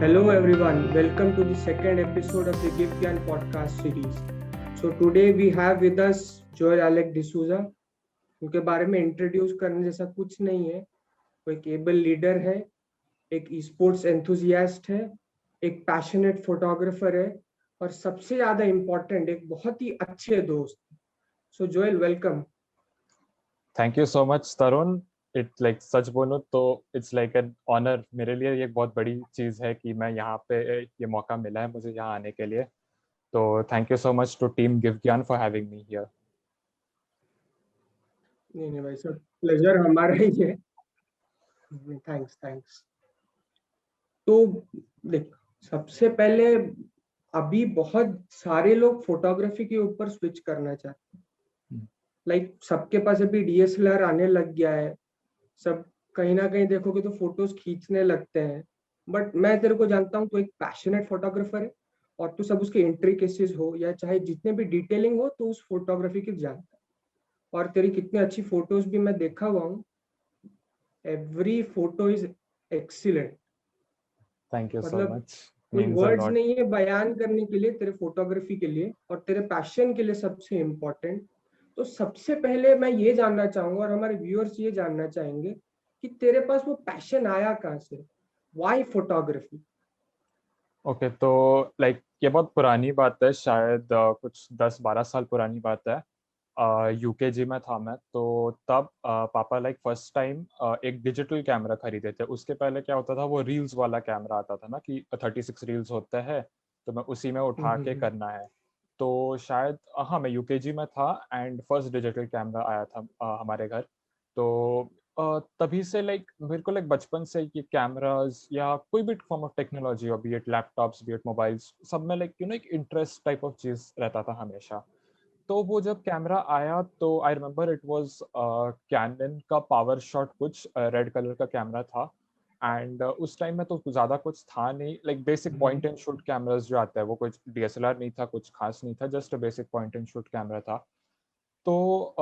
Hello everyone, welcome to the second episode of the Give Gyan podcast series. So today we have with us Joel Alec D'Souza. उनके बारे में introduce करने जैसा कुछ नहीं है. वो एक एबल लीडर है, एक स्पोर्ट्स एंथुजियास्ट है, एक पैशनेट फोटोग्राफर है और सबसे ज्यादा इम्पोर्टेंट एक बहुत ही अच्छे दोस्त. So Joel welcome. Thank you so much Tarun. It like सच बोलूं तो इट्स लाइक एन ऑनर. मेरे लिए ये एक बहुत बड़ी चीज़ है कि मैं यहाँ पे ये मौका मिला है मुझे यहाँ आने के लिए. तो thank you so much to team give Gyan for having me here. नहीं भाई सर, प्लेजर हमारा ही है. थैंक्स. तो देख, सबसे पहले अभी बहुत सारे लोग फोटोग्राफी के ऊपर स्विच करना चाहते हैं. लाइक सबके पास अभी डीएसएलआर आने लग गया है. सब कहीं ना कहीं देखोगे तो फोटोज खींचने लगते हैं. बट मैं तेरे को जानता हूँ, तो एक पैशनेट फोटोग्राफर है और तू सब उसके इंट्रिकेसीज हो या चाहे जितने भी डिटेलिंग हो तो उस फोटोग्राफी की जानता है. और तेरी कितनी अच्छी फोटोज भी मैं देखा हुआ हूँ. Every photo is excellent. Thank you सो मतलब मच. कोई मीन्स अ वर्ड्स लॉट. नहीं है बयान करने के लिए तेरे फोटोग्राफी के लिए और तेरे पैशन के लिए सबसे इम्पोर्टेंट. तो सबसे पहले मैं ये जानना चाहूंगा और हमारे व्यूअर्स ये जानना चाहेंगे कि तेरे पास वो पैशन आया कहाँ से. Why photography? ओके, तो लाइक ये बहुत पुरानी बात है. शायद कुछ 10-12 साल पुरानी बात है. यूकेजी में था मैं, तो तब पापा लाइक फर्स्ट टाइम एक डिजिटल कैमरा खरीदे थे. उसके पहले क्या होता था, वो रील्स वाला कैमरा आता था ना कि 36 रील्स होते हैं, तो मैं उसी में उठा के करना है. तो शायद हाँ, मैं यूकेजी में था एंड फर्स्ट डिजिटल कैमरा आया था हमारे घर. तो तभी से लाइक मेरे को लाइक बचपन से ये कैमरास या कोई भी form of technology, B it laptops B it mobiles, सब में लाइक एक इंटरेस्ट टाइप ऑफ चीज़ रहता था हमेशा. तो वो जब कैमरा आया तो I remember it was Canon का पावर शॉट, कुछ रेड कलर का कैमरा था. एंड उस टाइम में तो ज़्यादा कुछ था नहीं, like basic point and shoot cameras जो आता है, वो कुछ डीएसएलआर नहीं था, कुछ खास नहीं था, just a basic point and shoot camera था. तो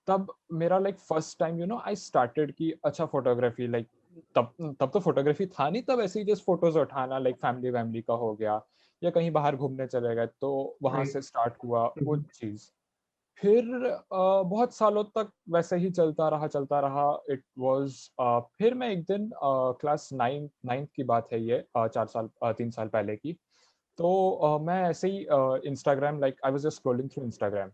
तब मेरा like first time I started कि अच्छा फोटोग्राफी, लाइक तब तब तो फोटोग्राफी था नहीं, तब ऐसे ही जस्ट फोटोज उठाना, लाइक फैमिली वैमिली का हो गया या कहीं बाहर घूमने चले गए, तो वहां से स्टार्ट हुआ वो चीज़. फिर बहुत सालों तक वैसे ही चलता रहा. इट वाज फिर मैं एक दिन क्लास नाइन्थ की बात है ये, 3 साल पहले की. तो मैं ऐसे ही Instagram, like I was just scrolling through Instagram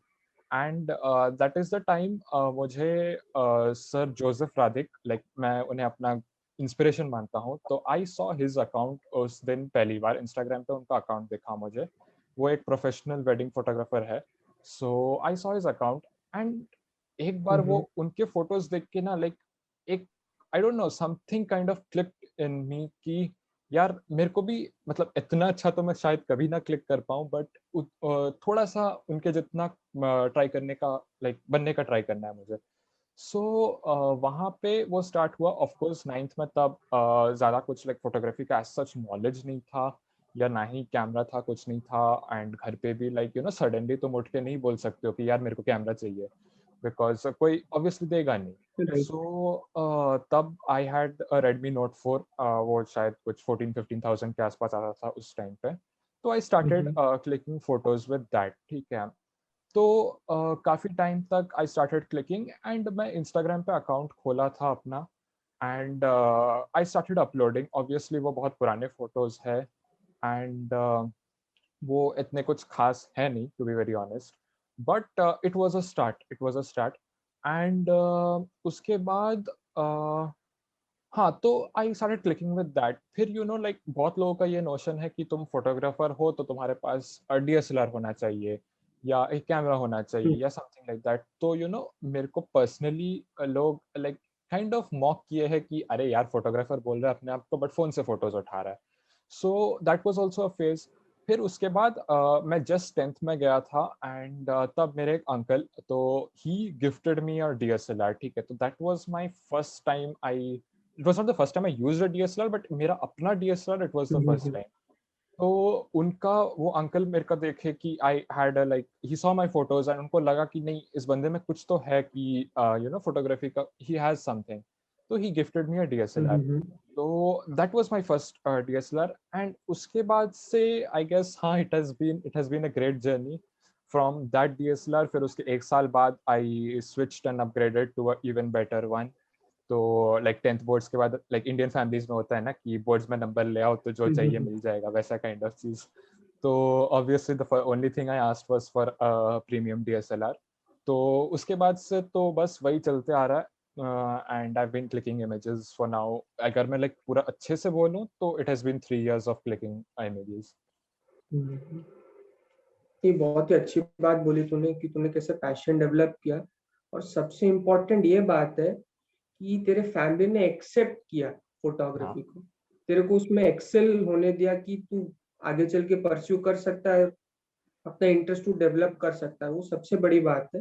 and that is the time मुझे सर जोसेफ राधिक, लाइक मैं उन्हें अपना इंस्पिरेशन मानता हूँ, तो आई सॉ हिज अकाउंट. उस दिन पहली बार इंस्टाग्राम पे उनका अकाउंट देखा मुझे. वो एक प्रोफेशनल वेडिंग फोटोग्राफर है. So I saw his account and एक बार वो उनके फोटोज देख के ना, लाइक एक I don't know, something kind of clicked in me कि यार मेरे को भी, मतलब इतना अच्छा तो मैं शायद कभी ना क्लिक कर पाऊँ, बट थोड़ा सा उनके जितना ट्राई करने का, लाइक बनने का ट्राई करना है मुझे. सो वहाँ पे वो स्टार्ट हुआ. ऑफ कोर्स नाइन्थ में तब ज़्यादा कुछ लाइक फोटोग्राफी का एज सच नॉलेज नहीं था, या ना ही कैमरा था, कुछ नहीं था. एंड घर पे भी लाइक सडनली तुम उठ के नहीं बोल सकते हो कि यार मेरे को कैमरा चाहिए, बिकॉज कोई ऑब्वियसली देगा नहीं. सो तब I had a Redmi Note 4. वो शायद कुछ 14-15 thousand के आसपास आता था उस टाइम पे. तो I started clicking photos with that. ठीक है. तो काफ़ी टाइम तक आई स्टार्टेड क्लिकिंग एंड मैं इंस्टाग्राम पे अकाउंट खोला था अपना. And I started uploading. Obviously वो बहुत पुराने फोटोज है एंड वो इतने कुछ खास है नहीं, to be very honest, but it was a start and उसके बाद हाँ, तो I started clicking with that. फिर लाइक बहुत लोगों का ये नोशन है कि तुम फोटोग्राफर हो तो तुम्हारे पास डीएसएलआर होना चाहिए या एक कैमरा होना चाहिए या समथिंग लाइक दैट. तो मेरे को पर्सनली लोग लाइक काइंड ऑफ मॉक किए हैं कि अरे यार फोटोग्राफर बोल रहा है अपने आप को, बट फोन से फोटोज उठा रहा है. So that was also a phase. फिर उसके बाद मैं जस्ट 10th में गया था एंड तब मेरे एक अंकल, तो ही गिफ्टेड मी अ डीएसएलआर. ठीक है. तो that was my first time I, it was not the first time I used a DSLR, but मेरा अपना DSLR, it was the first time. तो उनका वो अंकल मेरे को देखे कि I had a like he saw my photos and उनको लगा कि नहीं, इस बंदे में कुछ तो है कि फोटोग्राफी का he has something. तो ही गिफ्टेड मी अ DSLR. तो that was my first DSLR, and उसके बाद से I guess हाँ it has been a great journey. From that DSLR फिर उसके एक साल बाद I switched and upgraded to a even better one. तो लाइक 10th बोर्ड्स के बाद लाइक इंडियन फैमिलीज में होता है ना कि बोर्ड्स में नंबर ले आओ तो जो चाहिए मिल जाएगा, वैसा काइंड ऑफ चीज. तो obviously the only thing I asked was for a premium DSLR. तो उसके बाद से तो बस वही चलते आ रहा है, and I have been clicking images for now. अगर मैं लाइक पूरा अच्छे से बोलूं तो it has been 3 years of clicking images. ये बहुत ही अच्छी बात बोली तूने कि तूने कैसे पैशन डेवलप किया, और सबसे इम्पोर्टेंट ये बात है कि तेरे फैमिली ने एक्सेप्ट किया फोटोग्राफी को, तेरे को उसमें एक्सेल होने दिया कि तू आगे चल के परस्यू कर सकता है, अपना इंटरेस्ट तू डेवलप कर सकता है, वो सबसे बड़ी बात है.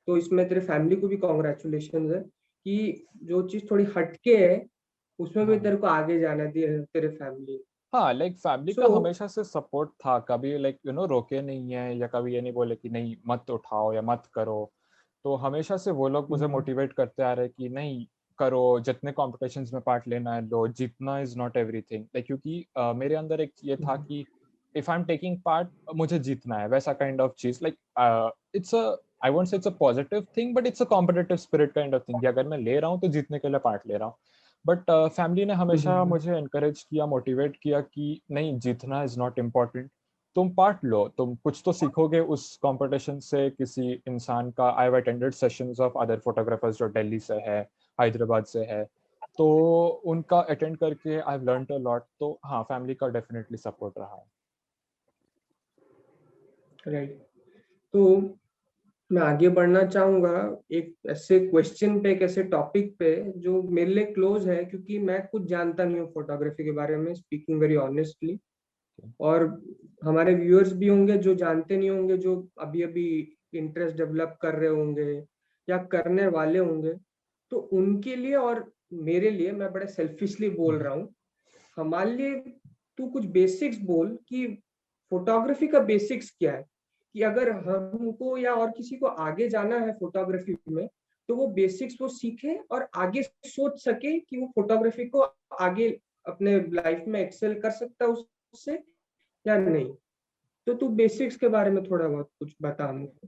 तो इसमें तेरे फैमिली को भी कॉन्ग्रेचुलेशन है कि जो चीज थोड़ी हटके है उसमें भी तेरे को आगे जाना दिया तेरे फैमिली. हाँ, लाइक फैमिली का सो हमेशा से सपोर्ट था, कभी लाइक रोके नहीं है या कभी ये नहीं बोले कि नहीं मत उठाओ या मत करो. तो हमेशा से वो लोग मुझे मोटिवेट करते आ रहे हैं कि नहीं करो, जितने कॉम्पिटिशन्स में पार्ट लेना है लो, जीतना इज नॉट एवरीथिंग. लाइक क्योंकि मेरे अंदर एक ये था कि if I am taking part मुझे जीतना है, वैसा काइंड ऑफ चीज. Like it's a I won't से it's a positive thing, but it's a competitive spirit kind of thing. अगर मैं ले रहा हूँ तो जीतने के लिए पार्ट ले रहा हूँ. बट फैमिली ने हमेशा मुझे एनकरेज किया, मोटिवेट किया कि नहीं, जीतना इज नॉट इम्पॉर्टेंट. तुम पार्ट लो, तुम कुछ तो सीखोगे उस कंपटीशन से, किसी इंसान का. I have attended sessions of other photographers जो दिल्ली से है, हैदराबाद से है, तो उनका अटेंड करके I have learned a lot. तो हाँ, फैमिली का डेफिनेटली सपोर्ट रहा है. राइट. तो मैं आगे बढ़ना चाहूंगा एक ऐसे क्वेश्चन पे, एक ऐसे टॉपिक पे जो मेरे लिए क्लोज है, क्योंकि मैं कुछ जानता नहीं हूँ फोटोग्राफी के बारे में, स्पीकिंग वेरी ऑनेस्टली. और हमारे व्यूअर्स भी होंगे जो जानते नहीं होंगे, जो अभी अभी इंटरेस्ट डेवलप कर रहे होंगे या करने वाले होंगे. तो उनके लिए और मेरे लिए, मैं बड़े सेल्फिशली बोल रहा हूँ, हमारे लिए तू कुछ बेसिक्स बोल कि फोटोग्राफी का बेसिक्स क्या है, कि अगर हमको या और किसी को आगे जाना है फोटोग्राफी में तो वो बेसिक्स वो सीखे और आगे सोच सके कि वो फोटोग्राफी को आगे अपने लाइफ में एक्सेल कर सकता है उससे या नहीं. तो तू बेसिक्स के बारे में थोड़ा बहुत कुछ बता मुझे.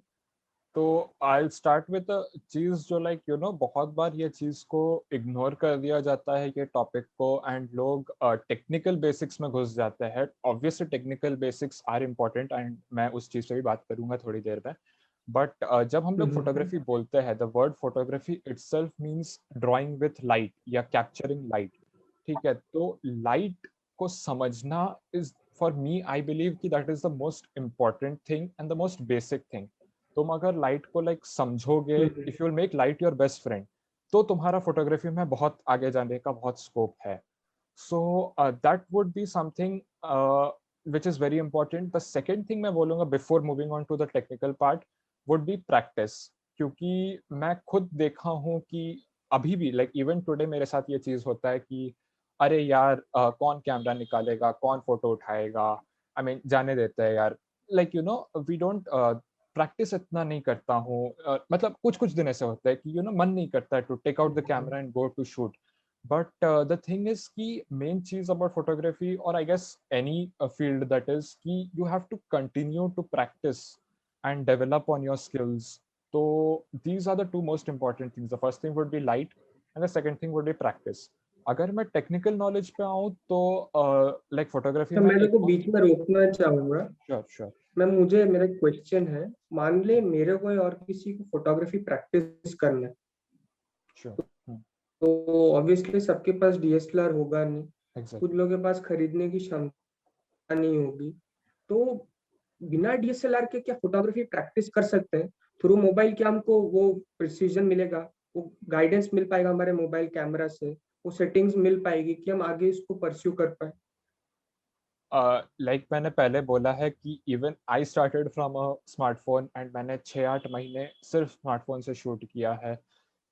तो आई स्टार्ट विद चीज जो लाइक बहुत बार ये चीज को इग्नोर कर दिया जाता है ये टॉपिक को, एंड लोग टेक्निकल बेसिक्स में घुस जाते हैं. Obviously technical basics are important, and मैं उस चीज पे भी बात करूंगा थोड़ी देर में. बट जब हम लोग फोटोग्राफी बोलते हैं, the word photography itself means drawing with light या कैप्चरिंग लाइट. ठीक है, तो लाइट को समझना is for me, I believe कि that is the most important thing and the most basic thing. तुम अगर लाइट को लाइक समझोगे, if you will make light your best friend, तो तुम्हारा फोटोग्राफी में बहुत आगे जाने का बहुत स्कोप है. So that would be something which is very important. The second thing मैं बोलूँगा before moving on to the technical part would be practice. क्योंकि मैं खुद देखा हूँ कि अभी भी like even today मेरे साथ ये चीज़ होता है कि अरे यार कौन कैमरा निकालेगा, कौन फोटो उठाएगा. I mean जाने देते हैं यार. Like we don't प्रैक्टिस इतना नहीं करता हूँ. मतलब कुछ कुछ दिन ऐसे होता है कि मन नहीं करता है to take out the camera and go to shoot. But the thing is कि main चीज about photography, or I guess any field, that is कि you have to continue to practice and develop on your skills. So these are the two most important things. The first thing would be light and the second thing would be practice. अगर मैं technical knowledge पे आऊँ तो like photography तो में मैं एक को बीच में रोकना चाहूंगा. Sure sure. मेरा क्वेश्चन है, मान ले मेरे को और किसी को फोटोग्राफी प्रैक्टिस करना है, श्योर. तो ऑब्वियसली सबके पास डीएसएलआर होगा नहीं, एग्जैक्टली. कुछ लोगों के पास खरीदने की क्षमता नहीं होगी. तो बिना डीएसएलआर के क्या फोटोग्राफी प्रैक्टिस कर सकते हैं? थ्रू मोबाइल क्या हमको वो प्रिसीजन मिलेगा, वो गाइडेंस मिल पाएगा हमारे मोबाइल कैमरा से, वो सेटिंग्स मिल पाएगी कि हम आगे इसको परस्यू कर पाए? लाइक मैंने पहले बोला है कि even I started from a smartphone, and मैंने 6-8 महीने सिर्फ स्मार्टफोन से शूट किया है.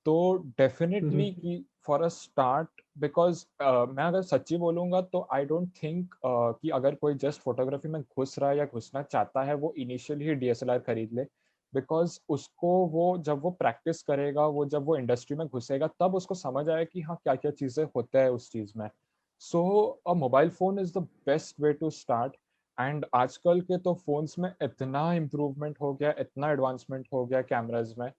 तो डेफिनेटली कि फॉर अ स्टार्ट, बिकॉज मैं अगर सच्ची बोलूँगा तो आई डोंट थिंक कि अगर कोई जस्ट फोटोग्राफी में घुस रहा है या घुसना चाहता है वो इनिशियली ही DSLR खरीद ले. बिकॉज उसको वो जब वो प्रैक्टिस करेगा, वो जब वो इंडस्ट्री में घुसेगा, तब उसको समझ आए कि हाँ क्या क्या चीज़ें होता है उस चीज़ में. So a mobile phone is the best way to start. And आजकल के तो फ़ोन्स में इतना इम्प्रूवमेंट हो गया, इतना एडवांसमेंट हो गया कैमराज में.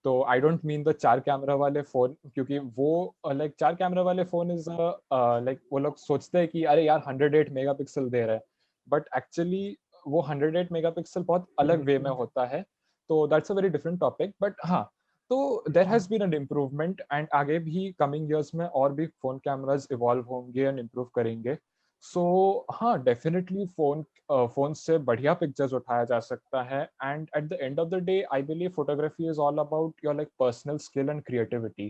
तो I don't mean the 4 camera वाले फ़ोन, क्योंकि वो लाइक 4 कैमरा वाले फ़ोन इज़ लाइक वो लोग सोचते हैं कि अरे यार 108 मेगापिक्सल दे रहा है, बट एक्चुअली वो 108 मेगापिक्सल बहुत अलग वे में होता है. तो that's a very different topic, but हाँ, तो there has been an improvement, and आगे भी कमिंग ईयर्स में और भी फोन कैमराज इवॉल्व होंगे एंड इम्प्रूव करेंगे. सो हाँ, डेफिनेटली फोन से बढ़िया पिक्चर्स उठाया जा सकता है. And at the end of the day I believe photography is all about your like personal skill and creativity.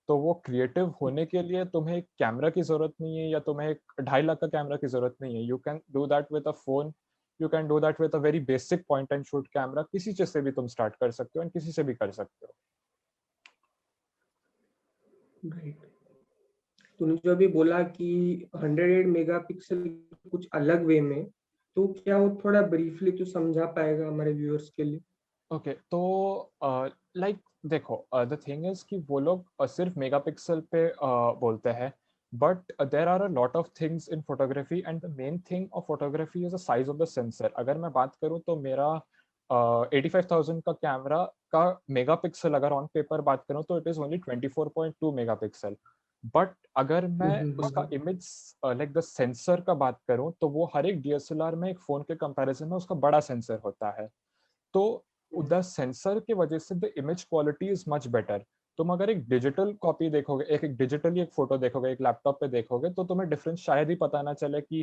तो वो क्रिएटिव होने के लिए तुम्हें एक कैमरा की जरूरत नहीं है, या तुम्हें एक 2.5 लाख का कैमरा की जरूरत नहीं है. You can do that with a phone. You can do that with a very basic point and shoot camera. किसी चीज से भी तुम स्टार्ट कर सकते हो एंड किसी से भी कर सकते हो. राइट. तूने जो अभी बोला कि 108 मेगापिक्सल कुछ अलग वे में, तो क्या वो थोड़ा ब्रीफली तू समझा पाएगा हमारे व्यूअर्स के लिए? ओके, तो लाइक देखो, द थिंग इज कि वो लोग सिर्फ मेगापिक्सल पे बोलते हैं, but there are a lot of things in photography, and the main thing of photography is the size of the sensor. अगर मैं बात करूँ तो मेरा 85,000 का कैमरा का मेगापिक्सल, अगर ऑन पेपर बात करूँ तो it is only 24.2 megapixel. But अगर मैं उसका इमेज लाइक द सेंसर का बात करूँ, तो वो हर एक डीएसएलआर में एक फोन के कंपैरिजन में उसका बड़ा सेंसर होता है. तो द सेंसर की वजह से the image quality is much better. तुम अगर एक डिजिटल कॉपी देखोगे, एक डिजिटली एक फोटो देखोगे, एक लैपटॉप पे देखोगे, तो तुम्हें डिफरेंस शायद ही पता ना चले कि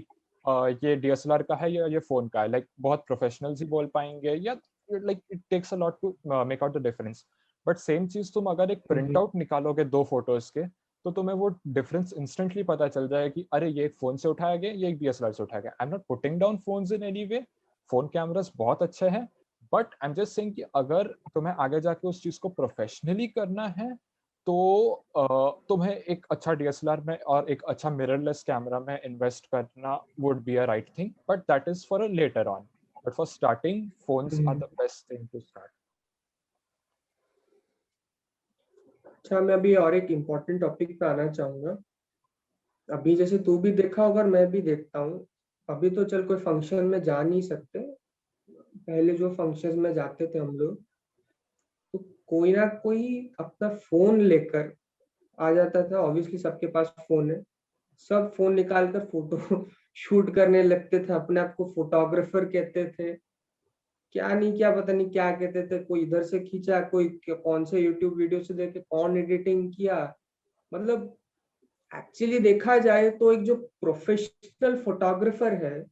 ये डीएसएलआर का है या ये फोन का है. लाइक बहुत प्रोफेशनल्स ही बोल पाएंगे, या like it takes a lot to make out the difference. But same चीज तुम अगर एक प्रिंट आउट निकालोगे दो फोटोज के, तो तुम्हें वो डिफरेंस इंस्टेंटली पता चल जाए कि अरे ये एक फोन से उठाया गया, ये एक डीएसएलआर से उठाया गया. आई am not putting down phones in any way. Phone cameras बहुत अच्छे हैं, but I am just saying कि अगर तुम्हें आगे जाके उस चीज को प्रोफेशनली करना है, तो तुम्हें एक अच्छा डीएसएलआर में और एक अच्छा मिररलेस कैमरा में इन्वेस्ट करना would be a right thing, but that is for a later on. But for starting, phones are the best thing to start. अच्छा, मैं अभी और एक इम्पोर्टेंट टॉपिक पे आना चाहूंगा. अभी जैसे तू भी देखा होगा और मैं भी देखता हूँ, अभी तो चल कोई फंक्शन में जा नहीं सकते. पहले जो फंक्शन में जाते थे हम लोग, तो कोई ना कोई अपना फोन लेकर आ जाता था. ऑब्वियसली सबके पास फोन है. सब फोन निकाल कर फोटो शूट करने लगते थे. अपने आप को फोटोग्राफर कहते थे. क्या नहीं, क्या पता नहीं क्या कहते थे. कोई इधर से खींचा, कोई कौन से यूट्यूब वीडियो से देख के कौन एडिटिंग किया. मतलब एक्चुअली देखा जाए तो एक जो प्रोफेशनल फोटोग्राफर है,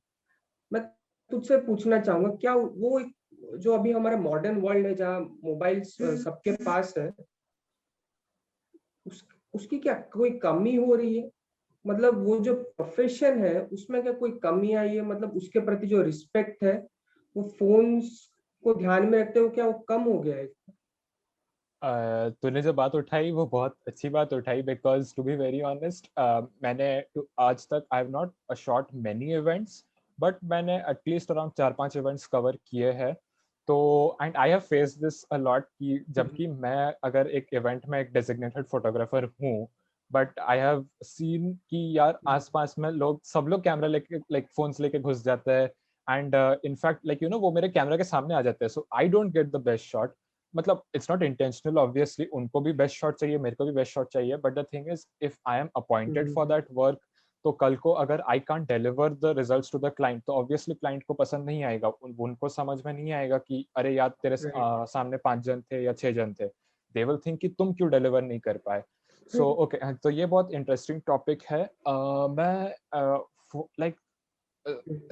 मैं तुझसे पूछना चाहूंगा, क्या वो जो अभी हमारा मॉडर्न वर्ल्ड है जहाँ मोबाइल सबके पास है, उसकी क्या कोई कमी हो रही है? मतलब वो जो प्रोफेशन है उसमें क्या कोई कमी आई है? मतलब उसके प्रति जो रिस्पेक्ट है, वो फोन्स को ध्यान में रखते हुए क्या वो कम हो गया है? तूने जो बात उठाई वो बहुत अच्छी बात उठाई, because to be very honest, मैंने आज तक I have not shot many events, but मैंने एटलीस्ट अराउंड 4-5 इवेंट्स कवर किए हैं. तो and I have face this a lot कि जबकि मैं अगर एक इवेंट में एक डेजिग्नेटेड फोटोग्राफर हूँ, बट आई हैव सीन कि यार आसपास में लोग सब लोग कैमरा लेके लाइक फोन्स लेके घुस जाते हैं. एंड इनफैक्ट लाइक वो मेरे कैमरा के सामने आ जाते हैं, so I don't get the best shot. मतलब इट्स नॉट इंटेंशनल, ऑब्वियसली उनको भी बेस्ट शॉट चाहिए, मेरे को भी बेस्ट शॉट चाहिए, but the thing is if I am appointed for that work, तो कल को अगर I can't deliver the results to the client, तो ऑब्वियसली क्लाइंट को पसंद नहीं आएगा. उनको समझ में नहीं आएगा कि अरे यार तेरे राइट. सामने 5 जन थे या 6 जन थे. दे विल थिंक कि तुम क्यों डिलीवर नहीं कर पाए. सो ओके, तो ये बहुत इंटरेस्टिंग टॉपिक है. मैं लाइक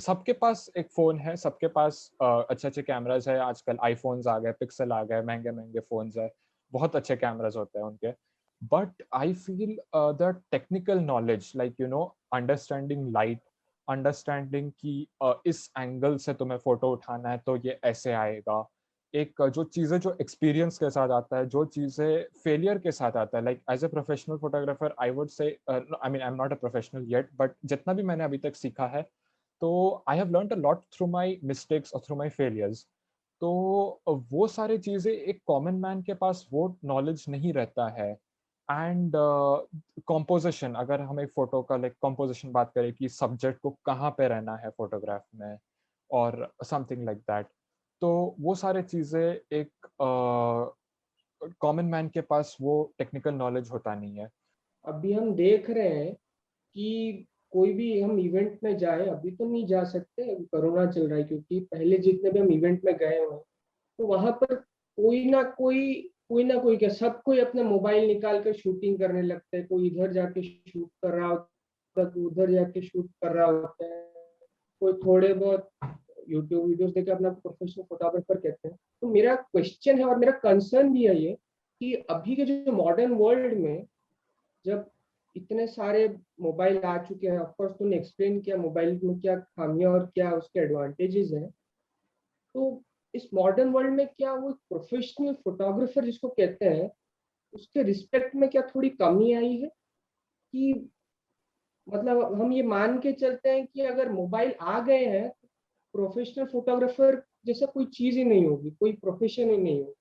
सबके पास एक फोन है, सबके पास अच्छे अच्छे कैमराज है. आजकल आईफोन्स आ गए, पिक्सल आ गए, महंगे महंगे फोन्स है, बहुत अच्छे कैमराज होते हैं उनके. But I feel the technical knowledge, like understanding light, understanding कि इस एंगल से तुम्हें फोटो उठाना है तो ये ऐसे आएगा. एक जो चीज़ें जो एक्सपीरियंस के साथ आता है, जो चीज़ें फेलियर के साथ आता है, like as a professional photographer I would say, I mean I am not a professional yet, but जितना भी मैंने अभी तक सीखा है, तो I have learned a lot through my mistakes or through my failures. तो वो सारी चीज़ें एक कॉमन मैन के पास वो नॉलेज नहीं रहता है। एंड कॉम्पोजिशन, अगर हम एक फ़ोटो का लाइक कॉम्पोजिशन बात करें कि सब्जेक्ट को कहाँ पे रहना है फ़ोटोग्राफ में और समथिंग लाइक दैट। तो वो सारी चीज़ें एक कॉमन मैन के पास वो टेक्निकल नॉलेज होता नहीं है। अभी हम देख रहे हैं कि कोई भी हम इवेंट में जाए, अभी तो नहीं जा सकते, अभी कोरोना चल रहा है, क्योंकि पहले जितने भी हम इवेंट में गए हुए हैं तो वहां पर कोई ना कोई क्या, सब कोई अपना मोबाइल निकाल कर शूटिंग करने लगता है। कोई इधर जाके शूट कर रहा होता है, कोई उधर जाके शूट कर रहा होता है, कोई थोड़े बहुत यूट्यूब वीडियोस देख के अपना प्रोफेशनल फोटोग्राफर कहते हैं। तो मेरा क्वेश्चन है और मेरा कंसर्न भी है ये, कि अभी के जो मॉडर्न वर्ल्ड में जब इतने सारे मोबाइल आ चुके हैं, ऑफ कोर्स तुमने एक्सप्लेन किया मोबाइल में क्या खामियां और क्या उसके एडवांटेजेस हैं, तो इस मॉडर्न वर्ल्ड में क्या वो प्रोफेशनल फोटोग्राफर जिसको कहते हैं, उसके रिस्पेक्ट में क्या थोड़ी कमी आई है? कि मतलब हम ये मान के चलते हैं कि अगर मोबाइल आ गए हैं, प्रोफेशनल फोटोग्राफर जैसा कोई चीज ही नहीं होगी, कोई प्रोफेशन ही नहीं होगी।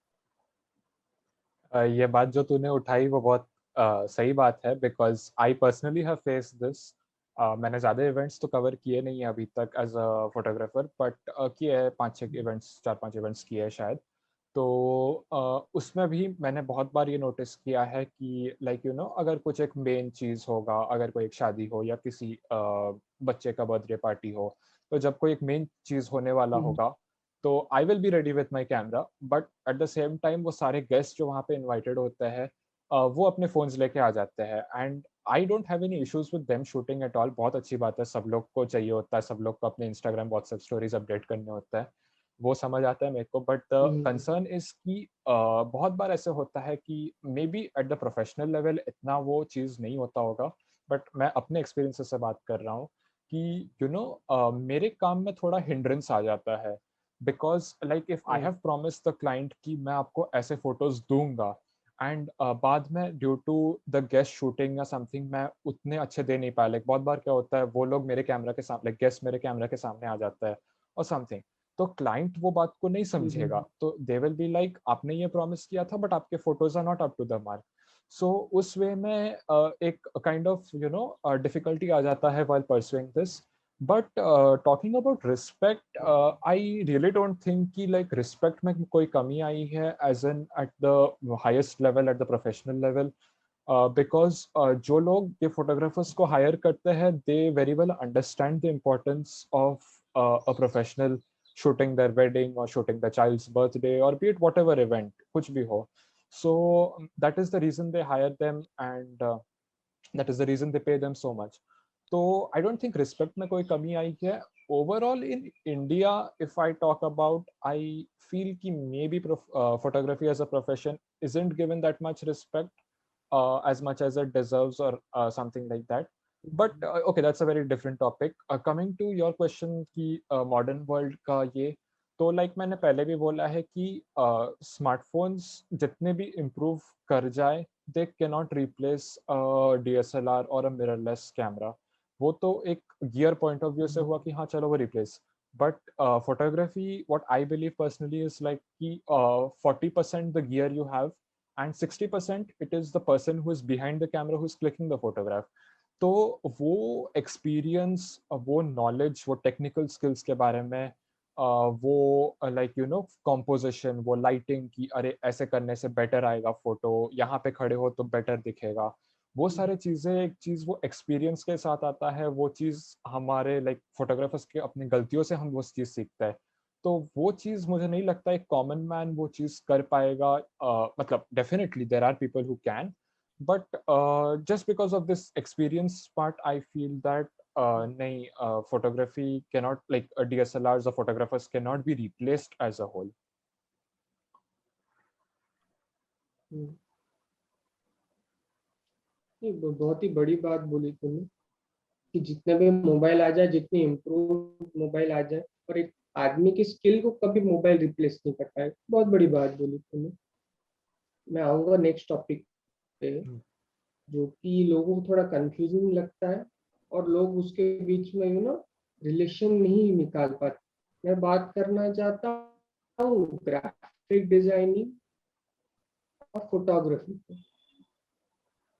ये बात जो तूने उठाई वो बहुत सही बात है, because I personally have faced this. मैंने ज़्यादा इवेंट्स तो कवर किए नहीं हैं अभी तक एज़ अ फोटोग्राफर, बट किए हैं 5-6 इवेंट्स, 4-5 इवेंट्स किए हैं शायद। तो उसमें भी मैंने बहुत बार ये नोटिस किया है कि लाइक यू नो, अगर कुछ एक मेन चीज़ होगा, अगर कोई एक शादी हो या किसी बच्चे का बर्थडे पार्टी हो, तो जब कोई एक मेन चीज़ होने वाला होगा, तो I will be ready with my camera, but at the same time वो सारे गेस्ट जो वहाँ पे इनवाइटेड होते हैं, वो अपने फ़ोन्स लेके आ जाते हैं। And I don't have any issues with them shooting at all. बहुत अच्छी बात है, सब लोग को चाहिए होता है, सब लोग को अपने इंस्टाग्राम, व्हाट्सएप स्टोरीज़ अपडेट करने होता है। वो समझ आता है मेरे को, but the hmm. Concern is कि बहुत बार ऐसे होता है कि maybe eight the professional level इतना वो चीज़ नहीं होता होगा, बट मैं अपने एक्सपीरियंसेस से बात कर रहा हूँ कि यू नो मेरे काम में थोड़ा हिंड्रेंस आ जाता है। Because like if I have promised the client कि मैं आपको ऐसे फोटोज़ दूँगा, एंड बाद में due to the guest shooting या समथिंग मैं उतने अच्छे दे नहीं पाया। लाइक बहुत बार क्या होता है, वो लोग मेरे कैमरा के सामने, गेस्ट मेरे कैमरा के सामने आ जाता है और समथिंग, तो क्लाइंट वो बात को नहीं समझेगा। तो दे विल बी लाइक आपने ये प्रॉमिस किया था बट आपके photos are not up to the mark. So उस वे में एक kind of you know difficulty आ जाता है while pursuing this. But talking about respect, I really don't think कि लाइक रिस्पेक्ट में कोई कमी आई है as an at the highest level, at the professional level. Because जो लोग ये फोटोग्राफर्स को हायर करते हैं, they very well understand the importance of a professional shooting their wedding or shooting the child's birthday or be it whatever event, कुछ भी हो. So that is the reason they hire them, and that is the reason they pay them so much. So I don't think respect में कोई कमी आई है. Overall in India, if I talk about, I feel कि maybe photography as a profession isn't given that much respect as much as it deserves, or something like that. But okay, that's a very different topic. Coming to your question कि modern world का ये, तो like मैंने पहले भी बोला है कि स्मार्टफोन्स जितने भी इम्प्रूव कर जाए, they can not replace DSLR और अ मिररलेस कैमरा। वो तो एक गियर पॉइंट ऑफ व्यू से हुआ कि हाँ चलो वो replace, but photography what I believe personally is like कि 40% the gear you have and 60% it is the person who is behind the camera who is clicking the photograph. तो वो experience, वो नॉलेज, वो टेक्निकल स्किल्स के बारे में, वो like you know composition, वो लाइटिंग की अरे ऐसे करने से बेटर आएगा फोटो, यहाँ पे खड़े हो तो बेटर दिखेगा, वो सारे चीज़ें, एक चीज़ वो एक्सपीरियंस के साथ आता है, वो चीज़ हमारे लाइक फोटोग्राफर्स के अपनी गलतियों से हम वो चीज़ सीखते हैं। तो वो चीज़ मुझे नहीं लगता एक कॉमन मैन वो चीज़ कर पाएगा। मतलब definitely there are people who can, but just because of this experience part I feel that nahi, photography cannot, like DSLRs or photographers cannot be replaced as a whole. नहीं, बहुत ही बड़ी बात बोली तुमने, कि जितने भी मोबाइल आ जाए, जितने इम्प्रूव मोबाइल आ जाए, और एक आदमी की स्किल को कभी मोबाइल रिप्लेस नहीं कर पाए, बहुत बड़ी बात बोली तुमने। मैं आऊंगा नेक्स्ट टॉपिक पे, जो कि लोगों को थोड़ा कंफ्यूजिंग लगता है और लोग उसके बीच में रिलेशन नहीं निकाल पाते। मैं बात करना चाहता हूँ ग्राफिक डिजाइनिंग और फोटोग्राफी पे।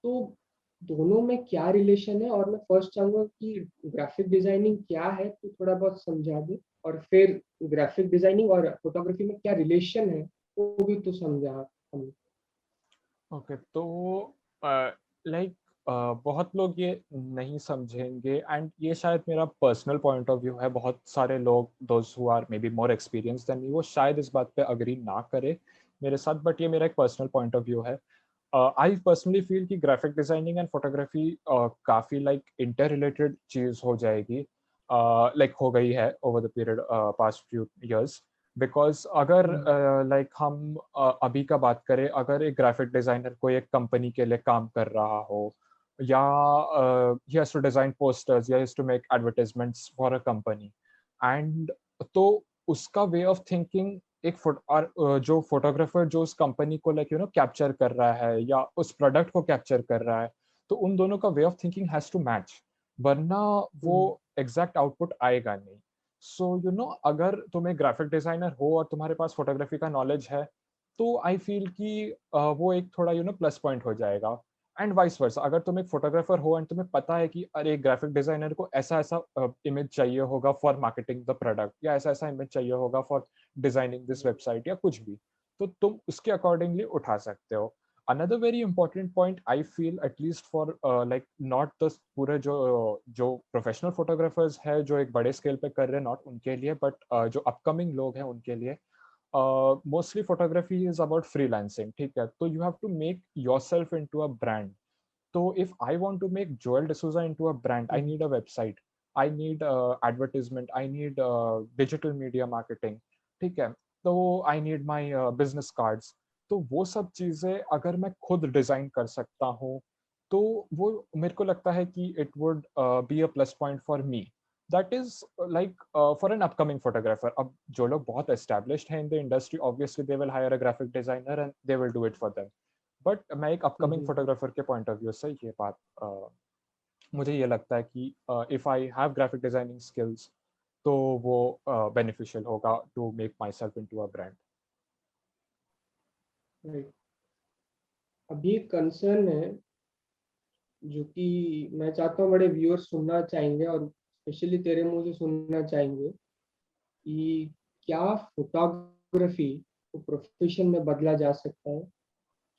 तो दोनों में क्या रिलेशन है, और मैं फर्स्ट चाहूंगा कि ग्राफिक डिजाइनिंग क्या है तो थोड़ा बहुत समझा दे, और फिर ग्राफिक डिजाइनिंग और फोटोग्राफी में क्या रिलेशन है वो भी तो समझा हम। ओके, तो लाइक बहुत लोग ये नहीं समझेंगे, एंड ये शायद मेरा पर्सनल पॉइंट ऑफ व्यू है। बहुत सारे लोग, those who are maybe more experience than me, वो शायद इस बात पे अग्री ना करे मेरे साथ, बट ये मेरा एक पर्सनल पॉइंट ऑफ व्यू है। आई पर्सनली फील कि ग्राफिक डिजाइनिंग एंड फोटोग्राफी काफ़ी लाइक इंटर रिलेटेड चीज़ हो जाएगी, लाइक हो गई है over the period past few years. Because अगर लाइक हम अभी का बात करें, अगर एक ग्राफिक डिजाइनर कोई एक कंपनी के लिए काम कर रहा हो, या he has to design posters, he has to make advertisements for a company, and तो उसका वे ऑफ थिंकिंग एक जो फोटोग्राफर जो उस कंपनी को लाइक कैप्चर कर रहा है या उस प्रोडक्ट को कैप्चर कर रहा है, तो उन दोनों का way of thinking has to match, वरना वो एग्जैक्ट आउटपुट आएगा नहीं। सो अगर तुम एक ग्राफिक डिजाइनर हो और तुम्हारे पास फोटोग्राफी का नॉलेज है, तो आई फील कि वो एक थोड़ा प्लस पॉइंट हो जाएगा। एंड वाइस वर्सा, अगर तुम एक फोटोग्राफर हो एंड तुम्हें पता है कि अरे ग्राफिक डिजाइनर को ऐसा ऐसा इमेज चाहिए होगा फॉर मार्केटिंग द प्रोडक्ट, या ऐसा ऐसा इमेज चाहिए होगा फॉर डिजाइनिंग दिस वेबसाइट या कुछ भी, तो तुम उसके अकॉर्डिंगली उठा सकते हो। another very important point I feel, at least for like not the पूरे जो प्रोफेशनल फोटोग्राफर्स है जो एक बड़े स्केल पे कर रहे हैं, नॉट उनके लिए, बट जो अपकमिंग लोग हैं उनके लिए, mostly photography is about freelancing, ठीक है? तो you have to make yourself into a brand. So if I want to make Joel D'Souza into a brand, I need a website, I need advertisement, I need digital media marketing, ठीक है? तो I need my business cards. तो वो सब चीज़ें अगर मैं खुद डिज़ाइन कर सकता हूँ, तो वो मेरे को लगता है कि it would be a plus point for me. That is like for an upcoming photographer. अब जो लोग बहुत established हैं in the industry, obviously they will hire a graphic designer and they will do it for them. But मैं एक upcoming photographer के point of view से ये बात मुझे ये लगता है कि if I have graphic designing skills, तो वो बेनिफिशियल होगा to make myself into a brand. Right. अभी एक कंसर्न है जो कि मैं चाहता हूँ बड़े व्यूअर्स सुनना चाहेंगे, और स्पेशली तेरे मुंह से सुनना चाहेंगे कि क्या फोटोग्राफी को प्रोफेशन में बदला जा सकता है?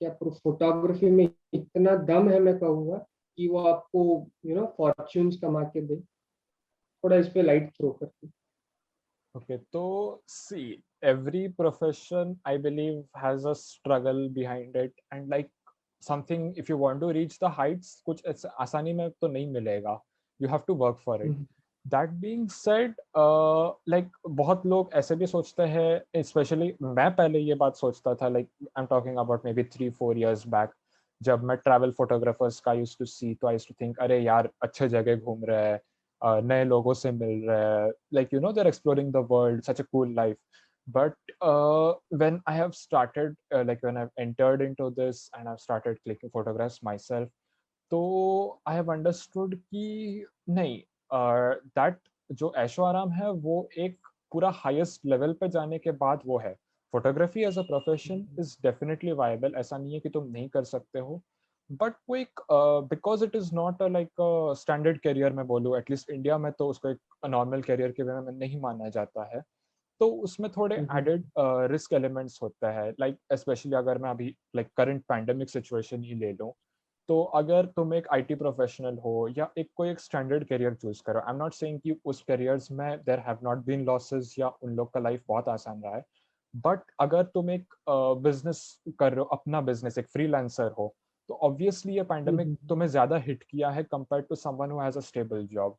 क्या फोटोग्राफी में इतना दम है, मैं कहूँगा, कि वो आपको फॉर्च्यून्स कमा के दे? थोड़ा इस पे लाइट थ्रो करके। ओके, तो see, every profession I believe has a struggle behind it, and like something, if you want to reach the heights, कुछ आसानी में तो नहीं मिलेगा, you have to work for it. That being said, like बहुत लोग ऐसे भी सोचते हैं, स्पेशली मैं पहले ये बात सोचता था, like I am talking about may be 3-4 years back, जब मैं ट्रैवल फोटोग्राफर्स का यूज्ड टू सी, तो आई यूज्ड टू थिंक अरे यार अच्छे जगह घूम रहे हैं, नए लोगों से मिल रहे हैं, like they're exploring the world, such a cool life. But when I have started, like when I've entered into this and I've started clicking photographs myself, तो आई हैव अंडरस्टूड कि नहीं, दैट जो ऐशो आराम है वो एक पूरा हाईएस्ट लेवल पे जाने के बाद वो है। Photography as a profession is definitely viable, ऐसा नहीं है कि तुम नहीं कर सकते हो, बट वो एक because it is not like standard career, मैं बोलूँ एटलीस्ट इंडिया में तो उसको एक नॉर्मल करियर के वे में नहीं माना जाता है, तो उसमें थोड़े एडेड रिस्क एलिमेंट्स होते हैं, लाइक स्पेशली अगर मैं अभी लाइक करंट पैंडेमिक सिचुएशन ही ले लूँ, तो अगर तुम एक आईटी प्रोफेशनल हो या एक कोई एक स्टैंडर्ड करियर चूज करो, आई एम नॉट सेइंग कि उस करियर्स में there have not been losses या उन लोग का लाइफ बहुत आसान रहा है, बट अगर तुम एक बिजनेस कर रहे हो, अपना बिजनेस, एक फ्रीलांसर हो, तो ऑब्वियसली ये पैंडेमिक तुम्हें ज्यादा हिट किया है compare to someone who has a stable job.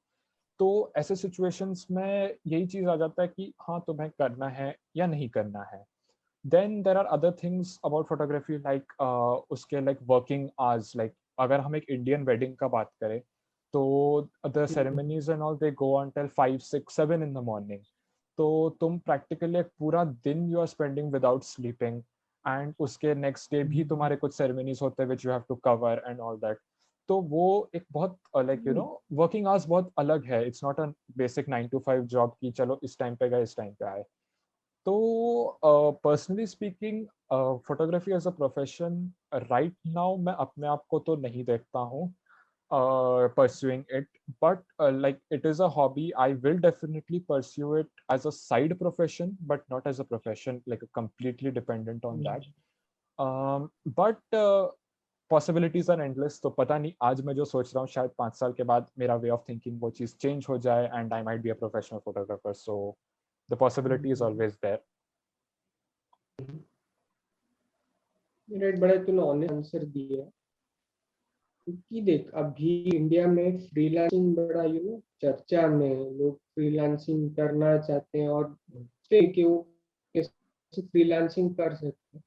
तो ऐसे सिचुएशंस में यही चीज आ जाता है कि हाँ तुम्हें करना है या नहीं करना है। then there are other things about photography like उसके like working hours, like अगर हम एक इंडियन वेडिंग का बात करें, तो the ceremonies and all they go on till 5, 6, 7 in the morning, तो तुम प्रैक्टिकली एक पूरा दिन you are spending without sleeping, and उसके नेक्स्ट डे भी तुम्हारे कुछ सेरेमनीज होते हैं which you have to cover and all that. तो वो एक बहुत लाइक वर्किंग आवर्स बहुत अलग है, it's not a basic 9 to 5 job की चलो इस टाइम पे गए इस टाइम पे आए। तो personally speaking photography as a profession right now मैं अपने आप को तो नहीं देखता हूँ pursuing it, but like it is a hobby. I will definitely pursue it as a side profession, but not as a profession, like completely dependent on that. But possibilities are endless, तो पता नहीं आज मैं जो सोच रहा हूँ शायद 5 साल के बाद मेरा वे ऑफ थिंकिंग वो चीज़ चेंज हो जाए and I might be a professional photographer, so the possibility is always there. मेरा एक बड़ा तूने ऑनेस्ट आंसर दिया, क्योंकि देख अभी इंडिया में फ्रीलांसिंग बड़ा चर्चा में है। लोग फ्रीलांसिंग करना चाहते हैं और कि वो कैसे फ्रीलांसिंग कर सकते हैं।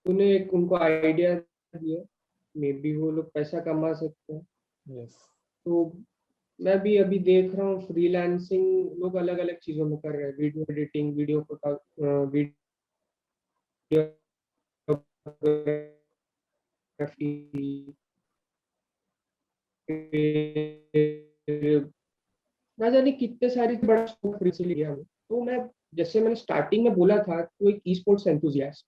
तूने एक उनको आइडिया दिया, मे बी वो लोग पैसा कमा सकते हैं। यस, तो मैं भी अभी देख रहा हूँ फ्रीलांसिंग लोग अलग अलग चीजों में कर रहे हैं, वीडियो एडिटिंग, वीडियो वीडियो ना जाने कितने सारी बड़ा स्कोप फ्री से लिया हमें। तो मैं, जैसे मैंने स्टार्टिंग में बोला था, तो एक ई स्पोर्ट्स एंथुजियास्ट,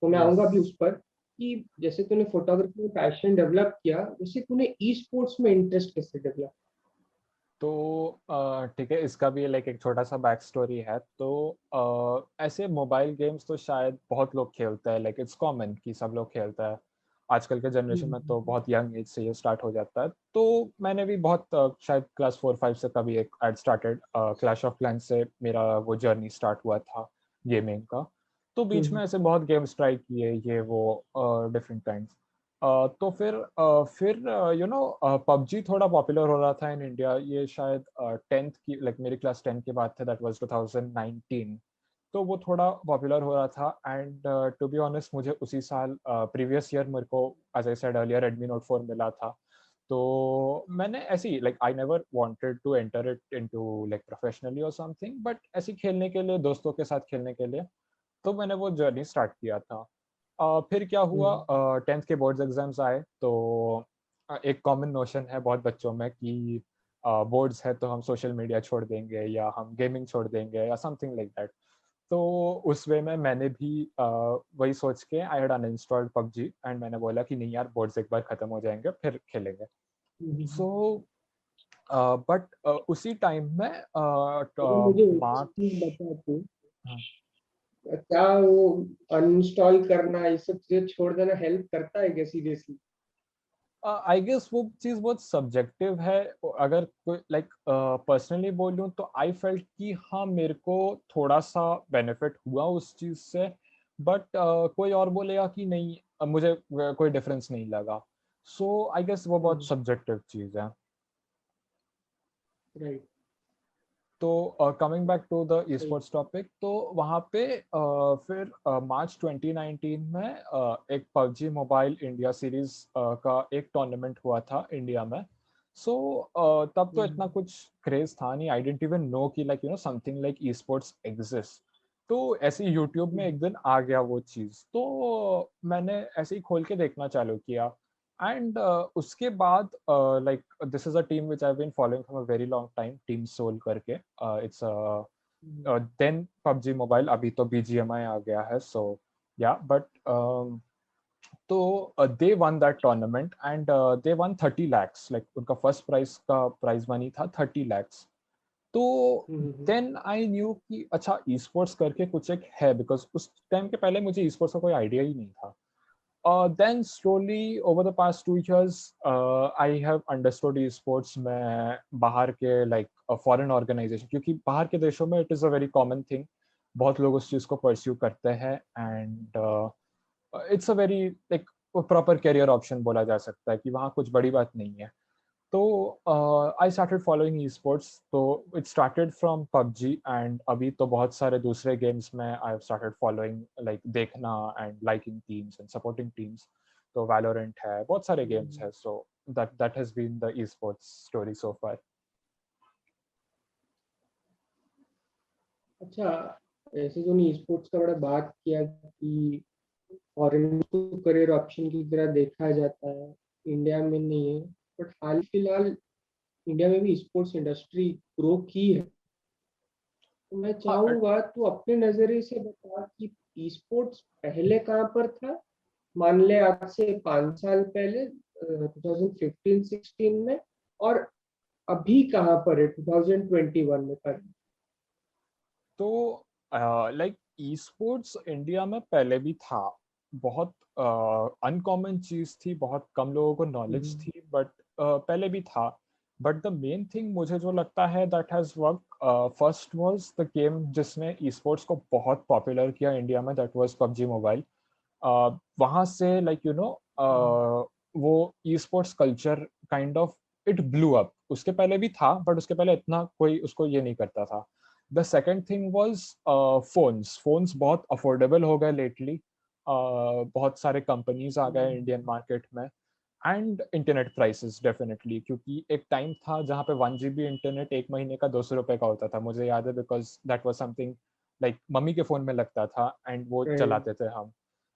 तो मैं यस। आऊंगा अभी उस पर कि जैसे तूने फोटोग्राफी में पैशन डेवलप किया, वैसे तूने ई स्पोर्ट्स में इंटरेस्ट कैसे डेवलप? तो ठीक है, इसका भी लाइक एक छोटा सा बैक स्टोरी है। तो ऐसे मोबाइल गेम्स तो शायद बहुत लोग खेलते हैं, लाइक इट्स कॉमन कि सब लोग खेलता है। आजकल के जनरेशन में तो बहुत यंग एज से ये स्टार्ट हो जाता है। तो मैंने भी बहुत शायद क्लास 4-5 से कभी एक एड स्टार्टेड क्लैश ऑफ क्लैंस से मेरा वो जर्नी स्टार्ट हुआ था गेमिंग का। तो बीच में ऐसे बहुत गेम्स ट्राई किए, ये वो डिफरेंट काइंड्स। तो फिर पबजी थोड़ा पॉपुलर हो रहा था इन इंडिया। ये शायद 10th की, लाइक मेरी क्लास 10 के बाद थे, दैट वाज 2019। तो वो थोड़ा पॉपुलर हो रहा था एंड टू बी ऑनेस्ट मुझे उसी साल प्रीवियस ईयर मेरे को, as I said earlier, Redmi Note 4 मिला था। तो मैंने ऐसी, like I never wanted to enter it into like professionally और समथिंग, बट ऐसे खेलने के लिए, दोस्तों के साथ खेलने के लिए, तो मैंने वो जर्नी स्टार्ट किया था। फिर क्या हुआ, 10th के बोर्ड्स एग्जाम्स आए, तो एक कॉमन नोशन है बहुत बच्चों में कि बोर्ड्स है तो हम सोशल मीडिया छोड़ देंगे या हम गेमिंग छोड़ देंगे या समथिंग लाइक दैट। तो उस वे में मैंने भी वही सोच के I had uninstalled PUBG and मैंने बोला कि नहीं यार, बोर्ड्स एक बार खत्म हो जाएंगे फिर खेलेंगे। सो बट उसी टाइम में मुझे एक मार्च। चीज बता तू, क्या वो अनइंस्टॉल करना, ये सब चीजें छोड़ देना हेल्प करता है क्या सीरियसली? आई गेस वो चीज़ बहुत सब्जेक्टिव है। अगर कोई लाइक पर्सनली बोलूँ तो आई फेल्ट कि हाँ, मेरे को थोड़ा सा बेनिफिट हुआ उस चीज़ से, बट कोई और बोलेगा कि नहीं, मुझे कोई डिफरेंस नहीं लगा। सो आई गेस वो बहुत सब्जेक्टिव चीज़ है। राइट। तो कमिंग बैक टू द ई सही। स्पोर्ट्स टॉपिक, तो वहाँ पे फिर मार्च 2019 में एक पबजी मोबाइल इंडिया सीरीज का एक टूर्नामेंट हुआ था इंडिया में। सो तब तो इतना कुछ क्रेज था नहीं, आई डेंट इवन नो कि like something like e sports exist. तो ऐसे यूट्यूब में एक दिन आ गया वो चीज़, तो मैंने ऐसे ही खोल के देखना चालू किया। एंड उसके बाद like this is a team which I have been following from a very long time, team Soul करके। इट्स देन पबजी मोबाइल, अभी तो बीजीएमआई आ गया है। सो या बट तो they won that tournament and they won 30 lakhs, like उनका first prize का prize money था 30 lakhs। तो देन आई न्यू कि अच्छा, ई स्पोर्ट्स करके कुछ एक है, बिकॉज उस टाइम के पहले मुझे ई स्पोर्ट्स का कोई आइडिया ही नहीं था। Then slowly over the past 2 years, I have understood esports में बाहर के like फॉरेन ऑर्गेनाइजेशन, क्योंकि बाहर के देशों में it is a very common thing, बहुत लोग उस चीज़ को परस्यू करते हैं and it's a very like proper career option बोला जा सकता है कि वहाँ कुछ बड़ी बात नहीं है। तो I started following esports, तो it started from PUBG and अभी तो बहुत सारे दूसरे गेम्स में I have started following, like देखना and liking teams and supporting teams. तो वैलोरेंट है, बहुत सारे गेम्स है। So that has been the esports story so far. अच्छा, ऐसे जो नहीं स्पोर्ट्स का बड़ा बात किया कि फॉरेन को करियर ऑप्शन की तरह देखा जाता है, इंडिया में नहीं है, बट हाल फिलहाल इंडिया में भी स्पोर्ट्स इंडस्ट्री ग्रो की है। मैं चाहूंगा तू अपने नजरिए से बता कि ई स्पोर्ट्स पहले कहाँ पर था, मान ले आज से 5 साल पहले 2015-16 में, और अभी कहाँ पर है 2021 में पर। तो लाइक ई स्पोर्ट्स इंडिया में पहले भी था, बहुत अनकॉमन चीज थी, बहुत कम लोगों को नॉलेज थी, बट पहले भी था। बट द मेन थिंग मुझे जो लगता है that has work first was the game जिसने ई स्पोर्ट्स को बहुत पॉपुलर किया इंडिया में, दैट वाज पबजी मोबाइल। वहां से लाइक यू नो वो e sports culture kind of it blew up. उसके पहले भी था बट उसके पहले इतना कोई उसको ये नहीं करता था। The second thing was phones बहुत अफोर्डेबल हो गए लेटली। बहुत सारे कंपनीज आ गए इंडियन मार्केट में, एंड इंटरनेट प्राइसेस डेफिनेटली, क्योंकि एक टाइम था जहाँ पे 1 GB इंटरनेट एक महीने का 200 रुपए का होता था, मुझे याद है, because that was something like mummy के फोन में लगता था एंड वो चलाते थे हम।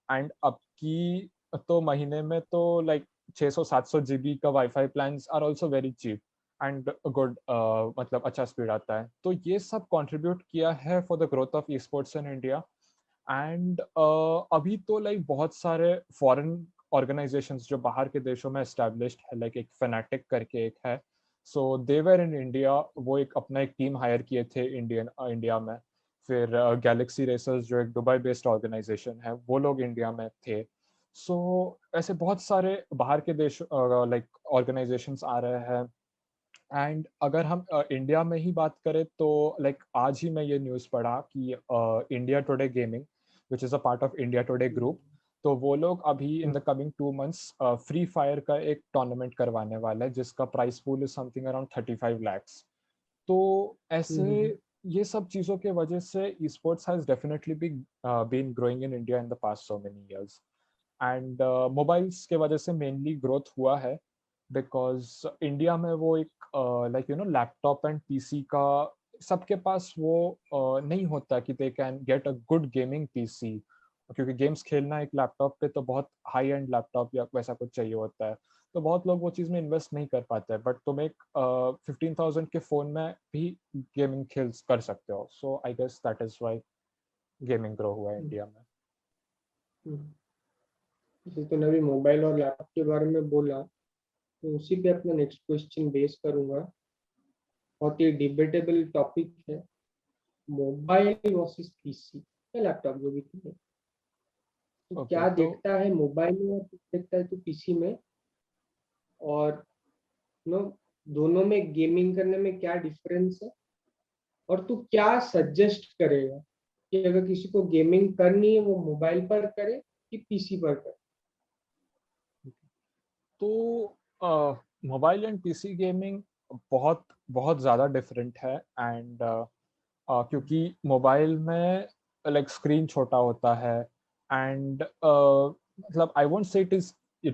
एंड अब की तो महीने में तो लाइक 600-700 GB का WiFi plans are also very cheap and good, मतलब अच्छा स्पीड आता है। तो ये सब कंट्रीब्यूट किया है for the growth of e sports in India. And अभी तो लाइक बहुत सारे फॉरेन ऑर्गेनाइजेशंस जो बाहर के देशों में एस्टेब्लिश्ड है, लाइक एक फैनेटिक करके एक है, सो दे वर इन इंडिया। वो एक अपना एक टीम हायर किए थे इंडिया में। फिर गैलेक्सी रेसर्स जो एक दुबई बेस्ड ऑर्गेनाइजेशन है, वो लोग इंडिया में थे। सो ऐसे बहुत सारे बाहर के देश लाइक ऑर्गेनाइजेशंस आ रहे हैं। एंड अगर हम इंडिया में ही बात करें तो लाइक आज ही मैं ये न्यूज़ पढ़ा कि India today gaming which is a part of India today group, तो वो लोग अभी in the coming 2 months free fire का एक टूर्नामेंट करवाने वाला है जिसका price pool is something around 35 lakhs। तो ऐसे ये सब चीज़ों के वजह से esports has definitely been growing in India in the past so many years. And mobiles के वजह से मेनली ग्रोथ हुआ है, बिकॉज इंडिया में वो एक like you know laptop and PC का सबके पास वो नहीं होता कि they can get a good gaming PC, क्योंकि गेम्स खेलना एक लैपटॉप पे तो बहुत हाई एंड लैपटॉप या वैसा कुछ चाहिए होता है। तो बहुत लोग वो चीज़ में इन्वेस्ट नहीं कर पाते हैं, बट तुम एक 15,000 के फ़ोन में भी गेमिंग खेल कर सकते हो। So I guess that is why gaming grow हुआ है इंडिया में। जैसे तूने अभी मोबाइल और लैपटॉप के बारे में बोला, तो उसी पे अपना नेक्स्ट क्वेश्चन बेस करूंगा। बहुत ही डिबेटेबल टॉपिक है, मोबाइल वर्सेस पीसी या लैपटॉप जो भी है। तो ओके क्या तो देखता है मोबाइल में और क्या देखता है तो पीसी में, और नो दोनों में गेमिंग करने में क्या डिफरेंस है, और तू क्या सजेस्ट करेगा कि अगर किसी को गेमिंग करनी है वो मोबाइल पर करे कि पीसी पर करे। तो मोबाइल एंड पीसी गेमिंग बहुत बहुत ज़्यादा डिफरेंट है। एंड क्योंकि मोबाइल में लाइक स्क्रीन छोटा होता है, एंड मतलब I won't say it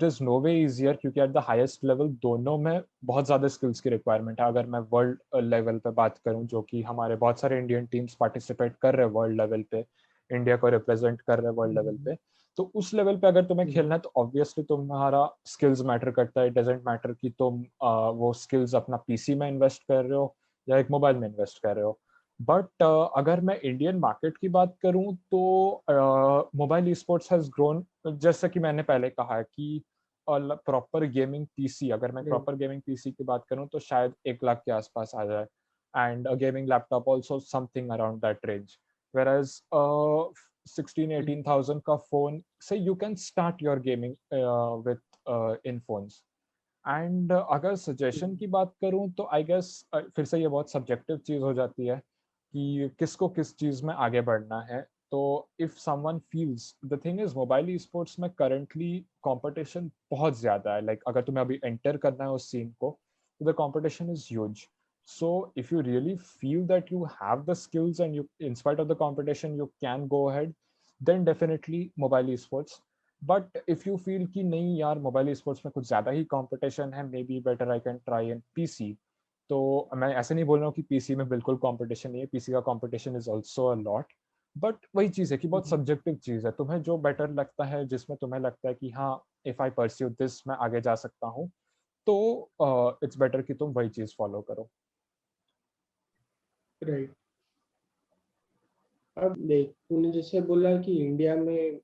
is no way easier, क्योंकि एट द हाईएस्ट लेवल दोनों में बहुत ज़्यादा स्किल्स की रिक्वायरमेंट है। अगर मैं वर्ल्ड लेवल पे बात करूं, जो कि हमारे बहुत सारे इंडियन टीम्स पार्टिसिपेट कर रहे हैं वर्ल्ड लेवल पे, इंडिया को रिप्रेजेंट कर रहे हैं वर्ल्ड लेवल पे, तो उस लेवल पे अगर तुम्हें खेलना है तो ऑब्वियसली तुम्हारा स्किल्स मैटर करता है। इट डजेंट मैटर कि तुम वो स्किल्स अपना पीसी में इन्वेस्ट कर रहे हो या एक मोबाइल में इन्वेस्ट कर रहे हो। बट अगर मैं इंडियन मार्केट की बात करूं तो mobile e sports has grown, जैसा कि मैंने पहले कहा है कि प्रॉपर गेमिंग पीसी, अगर मैं प्रॉपर गेमिंग पीसी की बात करूं तो शायद 1 लाख के आसपास आ जाए, and a gaming laptop also something around that range. whereas 16-18 thousand का फोन से you can start your gaming with in phones। And अगर सजेशन की बात करूं तो आई गेस फिर से ये बहुत सब्जेक्टिव चीज़ हो जाती है कि किसको किस चीज़ में आगे बढ़ना है। तो if someone feels, the thing is mobile e sports में करंटली कंपटीशन बहुत ज़्यादा है। लाइक अगर तुम्हें अभी एंटर करना है उस सीन को, तो the competition is huge. So if you really feel that you have the skills and you, in spite of the competition, you can go ahead, then definitely mobile esports। But if you feel कि नहीं यार mobile sports में कुछ ज़्यादा ही competition है, may be better I can try in PC, तो मैं ऐसे नहीं बोल रहा हूँ कि पीसी में बिल्कुल कंपटीशन नहीं है, पीसी का competition is also a lot. But वही चीज़ है कि बहुत सब्जेक्टिव चीज़ है, तुम्हें जो बेटर लगता है, जिसमें तुम्हें लगता है कि हाँ इफ आई परस्यू दिस मैं आगे जा सकता हूँ, तो इट्स बेटर कि तुम वही चीज़ फॉलो करो। राइट। अब देख, तूने जैसे बोला कि इंडिया में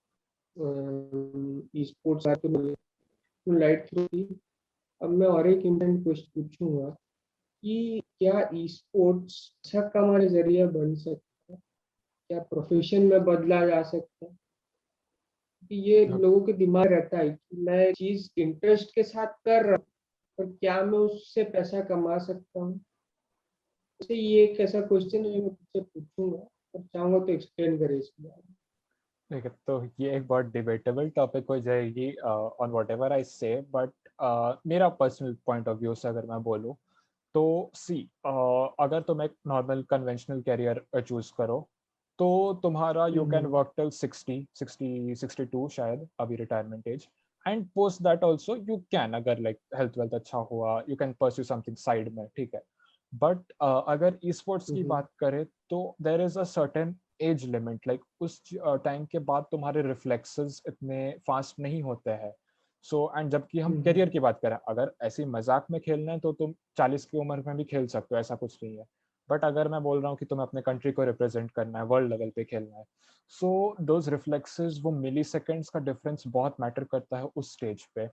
ई स्पोर्ट्स तू लाइट थ्रू की। अब मैं और एक इम्पोर्टेंट क्वेश्चन पूछूंगा कि क्या ई स्पोर्ट्स अच्छा कमाने का जरिया बन सकता है? क्या प्रोफेशन में बदला जा सकता है? कि ये लोगों के दिमाग रहता है कि मैं चीज इंटरेस्ट के साथ कर रहा हूँ, पर क्या मैं उससे पैसा कमा सकता हूँ? तो ये एक ऐसा क्वेश्चन है जो मैं तुझसे पूछूंगा, और चाहूंगा तो एक्सप्लेन करे इसके बारे में। ठीक है, तो ये एक बहुत डिबेटेबल टॉपिक हो जाएगी ऑन वॉट एवर आई से, बट मेरा पर्सनल पॉइंट ऑफ व्यू से अगर मैं बोलूँ तो सी, अगर तुम एक नॉर्मल कन्वेंशनल कैरियर चूज करो तो तुम्हारा यू कैन वर्क टिल 60 62 शायद अभी retirement age, and post that also you can, अगर लाइक हेल्थ वेल्थ अच्छा हुआ you can pursue something side में, ठीक है। बट अगर ई स्पोर्ट्स की बात करें तो there is a certain age limit, like उस टाइम के बाद तुम्हारे रिफ्लेक्सेस इतने फास्ट नहीं होते हैं। सो एंड जबकि हम करियर की बात करें, अगर ऐसी मजाक में खेलना है तो तुम 40 की उम्र में भी खेल सकते हो, ऐसा कुछ नहीं है। बट अगर मैं बोल रहा हूँ कि तुम्हें अपने कंट्री को रिप्रेजेंट करना है, वर्ल्ड लेवल पे खेलना है, सो दोज रिफ्लेक्सेस, वो मिली सेकेंड्स का डिफरेंस बहुत मैटर करता है उस स्टेज पे।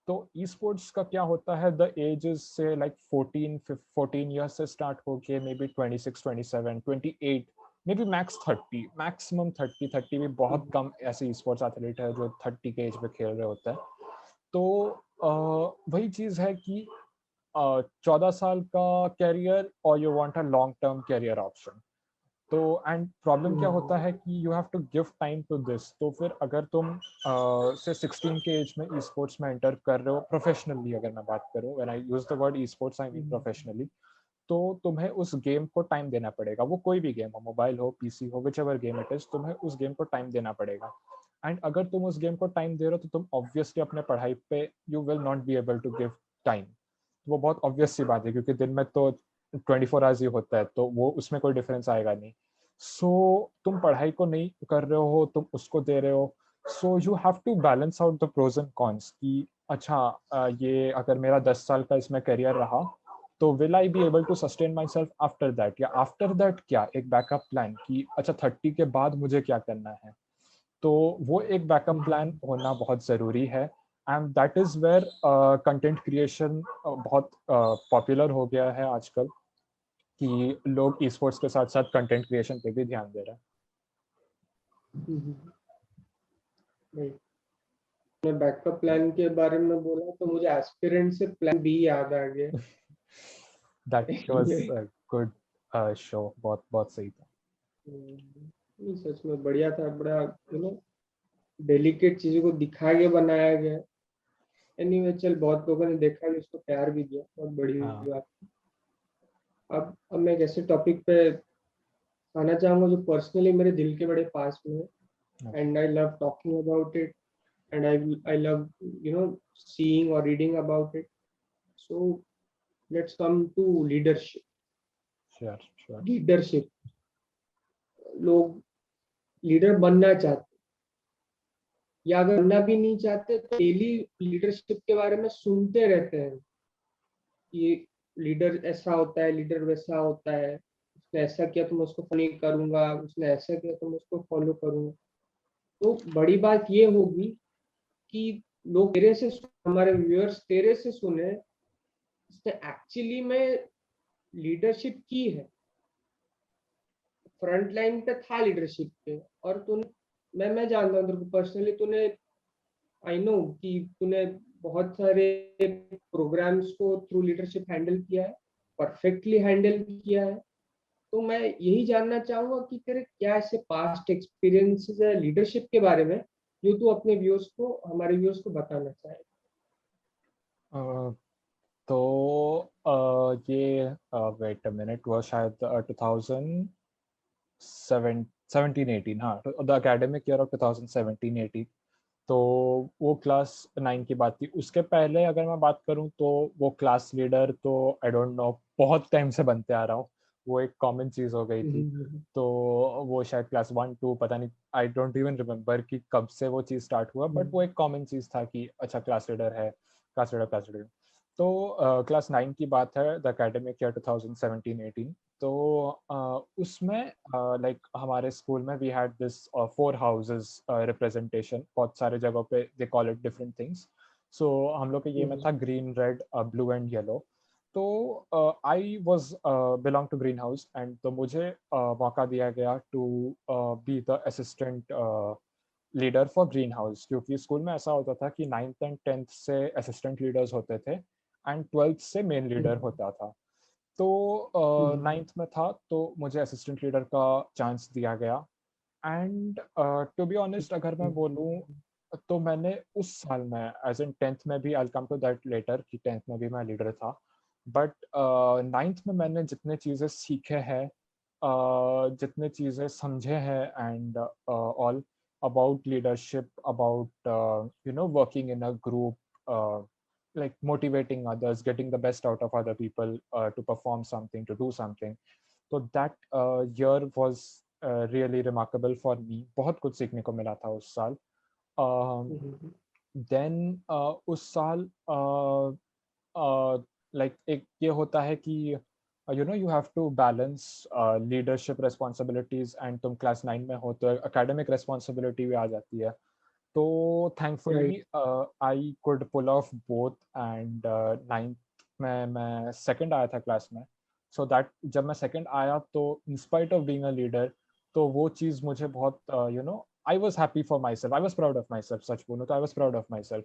तो ई स्पोर्ट्स का क्या होता है, द एज इज से लाइक 14 ईयर्स से स्टार्ट होके may be 26 27 28, may be max 30, maximum 30 भी बहुत कम ऐसे स्पोर्ट्स एथलीट है जो 30 के एज पे खेल रहे होते हैं। तो वही चीज़ है कि 14 साल का कैरियर और you want a long term career option. तो एंड प्रॉब्लम क्या होता है कि you have to give time to this. तो फिर अगर तुम से 16 के एज में ई स्पोर्ट्स में एंटर कर रहे हो प्रोफेशनली, अगर मैं बात करूँ, when I use the word e sports I mean professionally, तो तुम्हें उस गेम को टाइम देना पड़ेगा। वो कोई भी गेम हो, मोबाइल हो, पीसी हो, which ever game it is, तुम्हें उस गेम को टाइम देना पड़ेगा। एंड अगर तुम उस गेम को टाइम दे रहे हो तो तुम ऑब्वियसली अपने पढ़ाई पे you will not be able to give time. वो बहुत ऑब्वियस सी बात है क्योंकि दिन में तो 24 आवर्स ही होता है, तो वो उसमें कोई डिफरेंस आएगा नहीं। सो तुम पढ़ाई को नहीं कर रहे हो, तुम उसको दे रहे हो। So you have to balance out the pros and cons कि अच्छा, ये अगर मेरा 10 साल का इसमें करियर रहा तो will I be able to sustain myself after that, या आफ्टर दैट क्या एक बैकअप प्लान कि अच्छा 30 के बाद मुझे क्या करना है। तो वो एक बैकअप प्लान होना बहुत ज़रूरी है। And that is where content creation बहुत पॉपुलर हो गया है आजकल, कि लोग ई स्पोर्ट्स के साथ साथ कंटेंट क्रिएशन पे भी ध्यान दे रहे नहीं, मैं बैकअप प्लान के बारे में बोला तो मुझे एस्पिरेंट से प्लान बी याद आ गया। हैं। That was a good show, बहुत बहुत सही था। नहीं, सच में बढ़िया था, बड़ा डेलिकेट चीजों को दिखा के बनाया गया। एनीवे, चल, बहुत लोगों ने देखा भी, उसको प्यार भी दिया, बहुत बड़ी हाँ, बात। अब मैं एक ऐसे टॉपिक पे आना चाहूंगा जो पर्सनली मेरे दिल के बड़े पास में है, and I love talking about it, and I love seeing और reading about it. So let's come to leadership. Sure sure. Leadership, लोग लीडर बनना चाहते, या अगर बनना भी नहीं चाहते तो डेली लीडरशिप के बारे में सुनते रहते हैं कि लीडर ऐसा होता है, लीडर वैसा होता है, उसने ऐसा किया तो मैं उसको फॉलो करूंगा, उसने ऐसा किया तो मैं उसको फॉलो करूंगा। तो बड़ी बात ये होगी कि लोग तेरे से, हमारे व्यूअर्स तेरे से सुने, उसने एक्चुअली में लीडरशिप की है, फ्रंट लाइन पे था लीडरशिप पे, और तूने, मैं जानता हूँ तेरे को पर्सनली, तूने, आई नो कि तूने बहुत सारे प्रोग्राम्स को थ्रू लीडरशिप हैंडल किया है, परफेक्टली हैंडल किया है। तो मैं यही जानना चाहूंगा कि तेरे क्या ऐसे पास्ट एक्सपीरियंसेस है लीडरशिप के बारे में जो तू अपने व्यूअर्स को, हमारे व्यूअर्स को बताना चाहे। तो ये वेट अ मिनट, वो शायद 2017 18, हाँ, द एकेडमिक ईयर ऑफ 2017 18। तो वो क्लास 9 की बात थी। उसके पहले अगर मैं बात करूं तो वो क्लास लीडर तो आई डोंट नो, बहुत टाइम से बनते आ रहा हूँ, वो एक कॉमन चीज़ हो गई थी। तो वो शायद क्लास 1 2, पता नहीं, आई डोंट इवन रिमेम्बर कि कब से वो चीज़ स्टार्ट हुआ, बट वो एक कॉमन चीज़ था कि अच्छा क्लास लीडर है, क्लास लीडर क्लास लीडर। तो क्लास 9 की बात है, द एकेडमिक ईयर 2017-18। तो उसमें लाइक हमारे स्कूल में we had this 4 houses representation, बहुत सारे जगहों पे they call it different things. So हम लोग के ये में था green, red, blue and yellow. तो I was belong to green house, and तो मुझे मौका दिया गया to be the assistant leader for green house, क्योंकि स्कूल में ऐसा होता था कि 9th एंड 10th से असिस्टेंट लीडर्स होते थे एंड 12th से मेन लीडर होता था। तो 9th में था तो मुझे असिस्टेंट लीडर का चांस दिया गया। एंड टू बी ऑनेस्ट अगर मैं बोलूँ तो मैंने उस साल में एज इन 10th में भी, आई कम टू दैट लेटर, कि 10th में भी मैं लीडर था, बट 9th में मैंने जितने चीज़ें सीखे हैं, जितने चीज़ें समझे हैं, and all about leadership, about working in a group, like motivating others, getting the best out of other people, to perform something, to do something. So that year was really remarkable for me. बहुत कुछ सीखने को मिला था उस साल। then उस साल like एक ये होता है कि you have to balance leadership responsibilities, and तुम क्लास 9 में हो तो academic responsibility भी आ जाती है। तो thankfully I could pull off both, and 9th में मैं second आया था क्लास में। so that जब मैं second आया तो in spite of being a leader, तो वो चीज़ मुझे बहुत I was happy for myself, I was proud of myself, सच बोलूँ तो I was proud of myself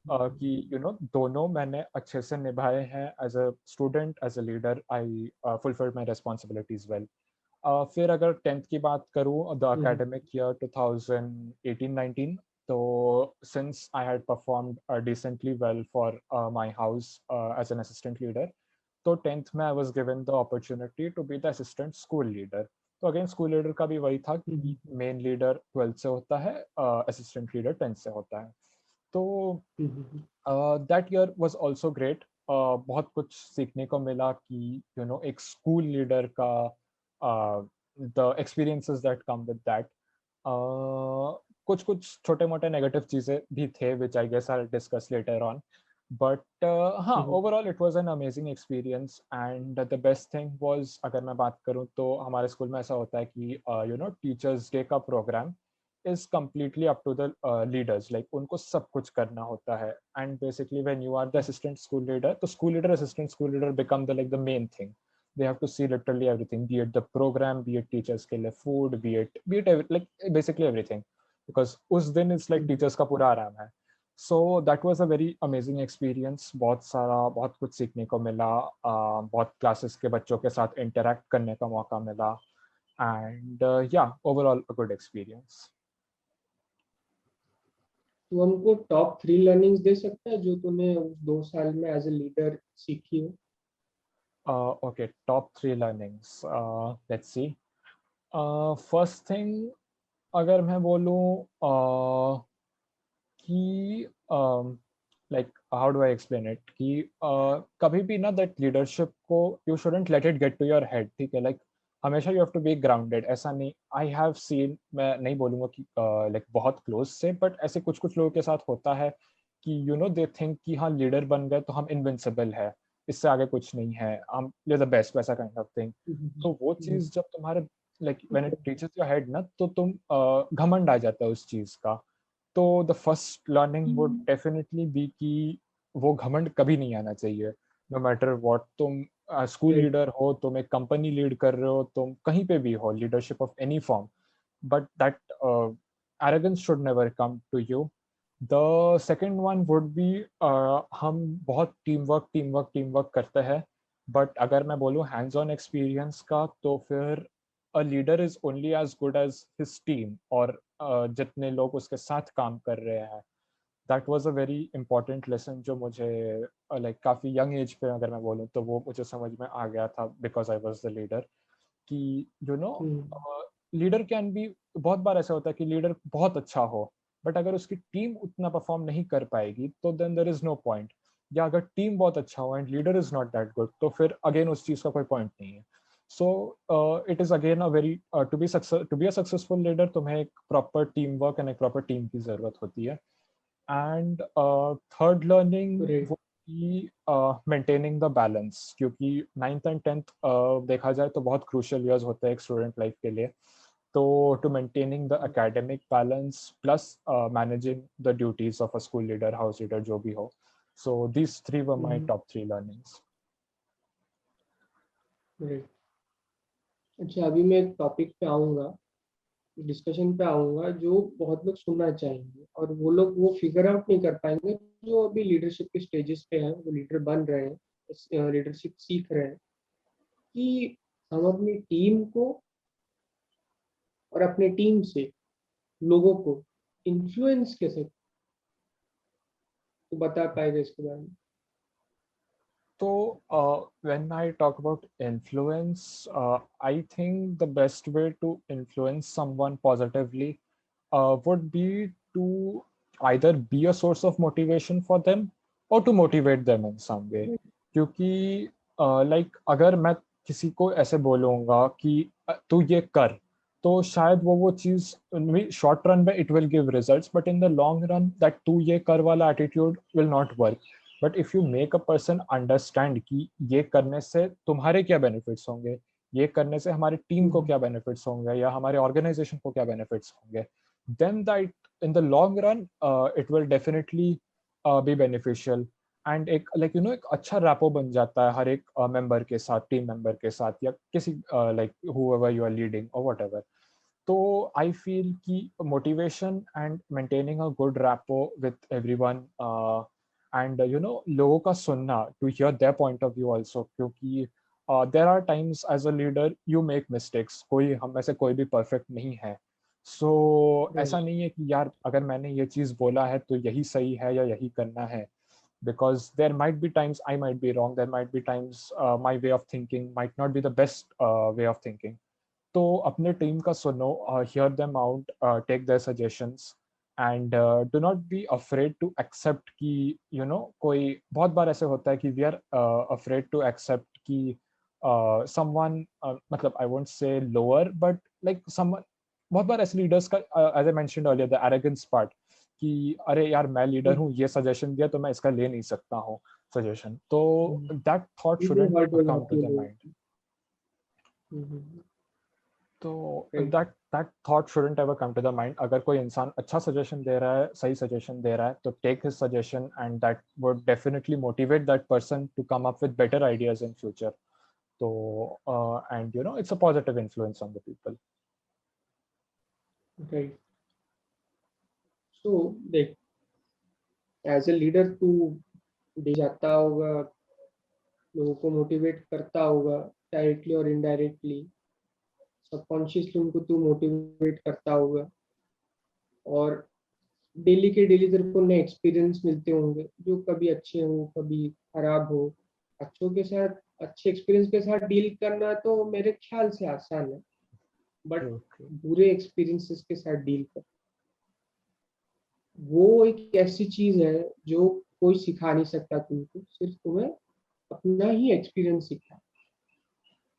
कि दोनों मैंने अच्छे से निभाए हैं। As a student, as a leader, I fulfilled my responsibilities well. फिर अगर 10th की बात करूँ, द एकेडमिक ईयर 2018-19, तो since I had performed decently well for my house as an assistant leader, तो 10th में I was given the opportunity to be the assistant school leader. तो again school leader का भी वही था कि main leader 12th से होता है, असिस्टेंट लीडर 10th से होता है। तो that year was also great. बहुत कुछ सीखने को मिला कि एक स्कूल लीडर का the experiences that come with that. कुछ कुछ छोटे मोटे नेगेटिव चीज़ें भी थे which I guess I discuss later on, but हाँ, overall it was an amazing experience. And the best thing was, अगर मैं बात करूँ तो हमारे स्कूल में ऐसा होता है कि टीचर्स डे का programme is completely up to the leaders, like उनको सब कुछ करना होता है। and basically when you are the assistant school leader, the school leader, assistant school leader become the main thing. They have to see literally everything, be it the program, be it teachers के लिए food, be it like basically everything, because उस दिन it's like teachers का पूरा आराम है। so that was a very amazing experience। बहुत कुछ सीखने को मिला, बहुत क्लासेस के बच्चों के साथ interact करने का मौका मिला, and yeah, overall a good experience। तो हमको टॉप 3 लर्निंग्स दे सकता है जो तूने उस 2 साल में एज ए लीडर सीखी हो? Okay, top 3 learnings, let's see। first thing अगर मैं बोलूँ कि like how do I explain it, कि कभी भी ना that leadership को you shouldn't let it get to your head, ठीक है? like हमेशा you have to be grounded। ऐसा नहीं, I have seen, मैं नहीं बोलूँगा कि like बहुत close से, but ऐसे कुछ कुछ लोगों के साथ होता है कि they think कि हाँ लीडर बन गए तो हम invincible है, इससे आगे कुछ नहीं है, हम you're the best, वैसा kind of thing। तो वो चीज़ जब तुम्हारे like when it reaches your head ना, तो तुम घमंड आ जाता है उस चीज़ का। तो the first learning would definitely be कि वो घमंड कभी नहीं आना चाहिए, नो मैटर व्हाट। तुम स्कूल लीडर हो, तुम एक कंपनी लीड कर रहे हो, तुम कहीं पे भी हो, leadership of any form, but that arrogance should never come to you। the second one would be हम बहुत टीम वर्क करते हैं, बट अगर मैं बोलूँ हैंड्स ऑन एक्सपीरियंस का, तो फिर a leader is only as good as his team, और जितने लोग उसके साथ काम कर रहे हैं। That was a very important lesson जो मुझे लाइक काफ़ी यंग एज पे अगर मैं बोलूँ तो वो मुझे समझ में आ गया था, because I was the leader. कि लीडर कैन बी, बहुत बार ऐसा होता है कि लीडर बहुत अच्छा हो, बट अगर उसकी टीम उतना परफॉर्म नहीं कर पाएगी तो then there is no point. या अगर टीम बहुत अच्छा हो and leader is not that good, तो फिर अगेन उस चीज़ का कोई पॉइंट नहीं है। So it is again a very to be a successful leader, तुम्हें एक प्रॉपर टीम वर्क एंड एक प्रॉपर टीम की जरूरत होती है। एंड थर्ड लर्निंग कि मेंटेनिंग द बैलेंस, क्योंकि 9th एंड 10th देखा जाए तो बहुत क्रूशियल ईयर्स होते हैं एक स्टूडेंट लाइफ के लिए. तो to maintaining the academic balance plus managing the duties of a school leader, house leader, जो भी हो. So these 3 were my top 3 learnings. Right. अच्छा, अभी मैं एक टॉपिक पे आऊंगा, डिस्कशन पे आऊंगा, जो बहुत लोग सुनना चाहेंगे और वो लोग वो फिगर आउट नहीं कर पाएंगे जो अभी लीडरशिप के स्टेजेस पे हैं, वो लीडर बन रहे हैं, लीडरशिप सीख रहे हैं, कि हम अपनी टीम को और अपने टीम से लोगों को इन्फ्लुएंस कैसे, तो बता पाएगा इसके बारे में? So, when I talk about influence, I think the best way to influence someone positively would be to either be a source of motivation for them or to motivate them in some way. क्योंकि like अगर मैं किसी को ऐसे बोलूँगा कि तू ये कर, तो शायद वो चीज़ शॉर्ट रन में it will give results, but in the long run that तू ये कर वाला attitude will not work. But if you make a person understand कि ये करने से तुम्हारे क्या बेनिफिट्स होंगे, ये करने से हमारी टीम को क्या बेनिफिट्स होंगे या हमारे ऑर्गेनाइजेशन को क्या बेनिफिट्स होंगे, then that in the long run it will definitely be beneficial. And एक लाइक एक अच्छा रैपो बन जाता है हर एक मेंबर के साथ, टीम मेंबर के साथ, या किसी like whoever you are leading or whatever. तो आई फील कि motivation and maintaining a good rapport with everyone and लोगों का सुनना, to hear their point of view also, क्योंकि there are times as a leader you make mistakes, कोई हम में से कोई भी परफेक्ट नहीं है. सो ऐसा नहीं है कि यार अगर मैंने ये चीज़ बोला है तो यही सही है या यही करना है, because there might be times I might be wrong, there might be times my way of thinking might not be the best way of thinking. तो अपने टीम का सुनो, hear them out, take their suggestions and do not be afraid to accept कि कोई बहुत बार ऐसे होता है कि we are afraid to accept कि समवन, मतलब I won't say lower but like someone, बहुत बार ऐसे लीडर्स का, as I mentioned earlier, the arrogance part, कि अरे यार मैं लीडर हूँ, ये सजेशन दिया तो मैं इसका ले नहीं सकता हूँ सजेशन. तो that thought Ego shouldn't hurt हो कम टू जाती है द लोगों माइंड. की। तो Right. that thought shouldn't ever come to the mind. अगर कोई इंसान अच्छा सजेशन दे रहा है, सही सजेशन दे रहा है, तो take his suggestion and that would definitely motivate that person to come up with better ideas in future. So and it's a positive influence on the people. Right. So देख, as a leader तू दे जाता होगा, लोगों को motivate करता होगा, directly और indirectly, subconsciously उनको तू मोटिवेट करता होगा, और डेली के डेली तेरे को नए एक्सपीरियंस मिलते होंगे, जो कभी अच्छे हो कभी खराब हो. अच्छों के साथ, अच्छे एक्सपीरियंस के साथ डील करना तो मेरे ख्याल से आसान है, बट Okay. बुरे एक्सपीरियंसेस के साथ डील कर, वो एक ऐसी चीज है जो कोई सिखा नहीं सकता तुमको, सिर्फ तुम्हें अपना ही एक्सपीरियंस सिखा.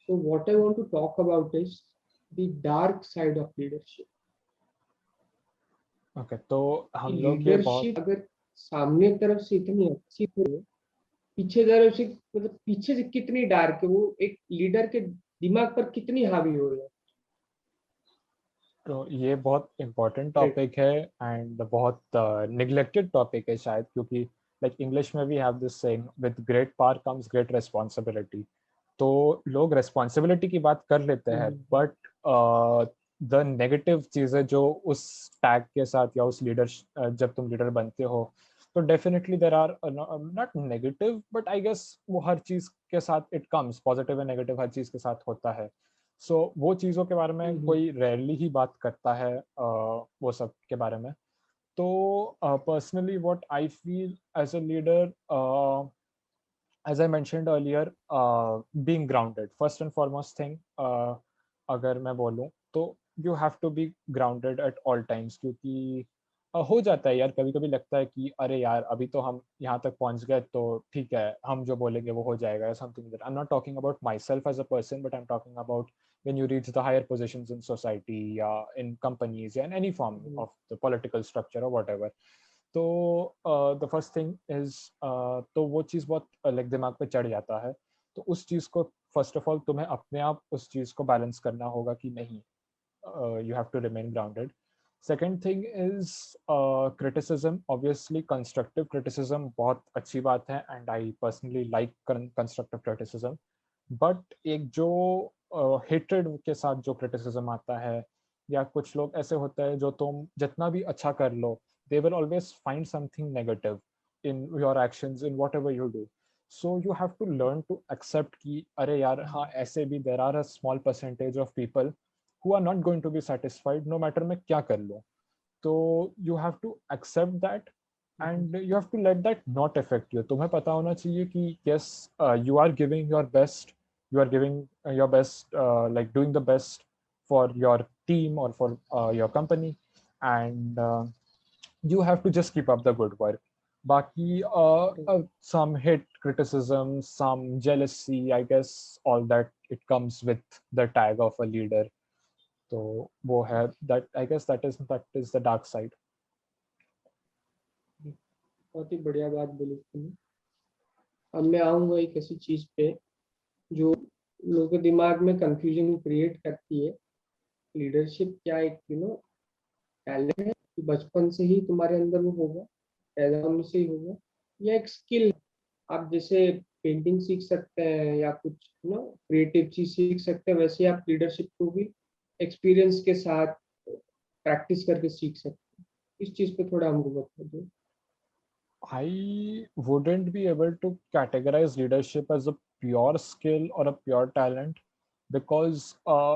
So what I want to talk about is the dark side of leadership. Okay. तो हम लोग ये बहुत लीडरशिप अगर सामने तरफ से इतनी अच्छी है, पीछे तरफ से, मतलब पीछे से कितनी डार्क है, वो एक लीडर के दिमाग पर कितनी हावी हो रही है. तो ये बहुत इम्पोर्टेंट Right. टॉपिक है एंड बहुत निग्लेक्टेड टॉपिक है शायद, क्योंकि लाइक इंग्लिश में we have this saying, with great power comes great responsibility. तो लोग रिस्पॉन्सिबिलिटी की बात कर लेते हैं, बट द नेगेटिव चीज़ें जो उस टैग के साथ या उस लीडर, जब तुम लीडर बनते हो, तो definitely there are not negative, but I guess वो हर चीज़ के साथ it comes, positive and negative हर चीज़ के साथ होता है. सो वो चीज़ों के बारे में कोई रेयरली ही बात करता है वो सब के बारे में. तो personally what I feel as a leader, as I mentioned earlier, being grounded, first and foremost thing, अगर मैं बोलूँ तो you have to be grounded at all times, क्योंकि हो जाता है यार, कभी कभी लगता है कि अरे यार अभी तो हम यहाँ तक पहुँच गए तो ठीक है, हम जो बोलेंगे वो हो जाएगा, something that I'm not talking about myself as a person, but I'm talking about when you reach the higher positions in society, in companies, in any form of the political structure or whatever. तो the first thing is, तो वो चीज़ बहुत like दिमाग पे चढ़ जाता है, तो उस चीज़ को फर्स्ट ऑफ ऑल तुम्हें अपने आप उस चीज़ को बैलेंस करना होगा कि नहीं, you have to remain grounded. Second thing is criticism. Obviously, constructive criticism बहुत अच्छी बात है, and I personally like constructive criticism. But एक जो hatred के साथ जो criticism आता है, या कुछ लोग ऐसे होते हैं जो तुम जितना भी अच्छा कर लो, they will always find something negative in your actions, in whatever you do. So you have to learn to accept कि अरे यार हाँ ऐसे भी there are a small percentage of people who are not going to be satisfied no matter मैं क्या कर लूँ. तो you have to accept that and you have to let that not affect you. तुम्हें पता होना चाहिए कि yes, you are giving your best, you are giving your best, like doing the best for your team or for your company, and you have to just keep up the good work. Baki, some hate criticism, some jealousy, I guess all that it comes with the tag of a leader. तो वो है that, I guess that is the dark side. बहुत ही बढ़िया बात बोली तुमने। अब मैं आऊंगा एक ऐसी चीज पे जो लोगों के दिमाग में कंफ्यूजन क्रिएट करती है। लीडरशिप क्या एक टैलेंट है कि बचपन से ही तुम्हारे अंदर वो होगा, पैदा होने से ही होगा, या एक स्किल? आप जैसे पेंटिंग सीख सकते हैं या कुछ क्रिएटिव चीज सीख सकते हैं, वैसे आप लीडरशिप को भी एक्सपीरियंस के साथ प्रैक्टिस करके सीख सकते हैं। इस चीज पे थोड़ा हमको बता दो। I wouldn't be able to categorize leadership as a pure skill or a pure talent, because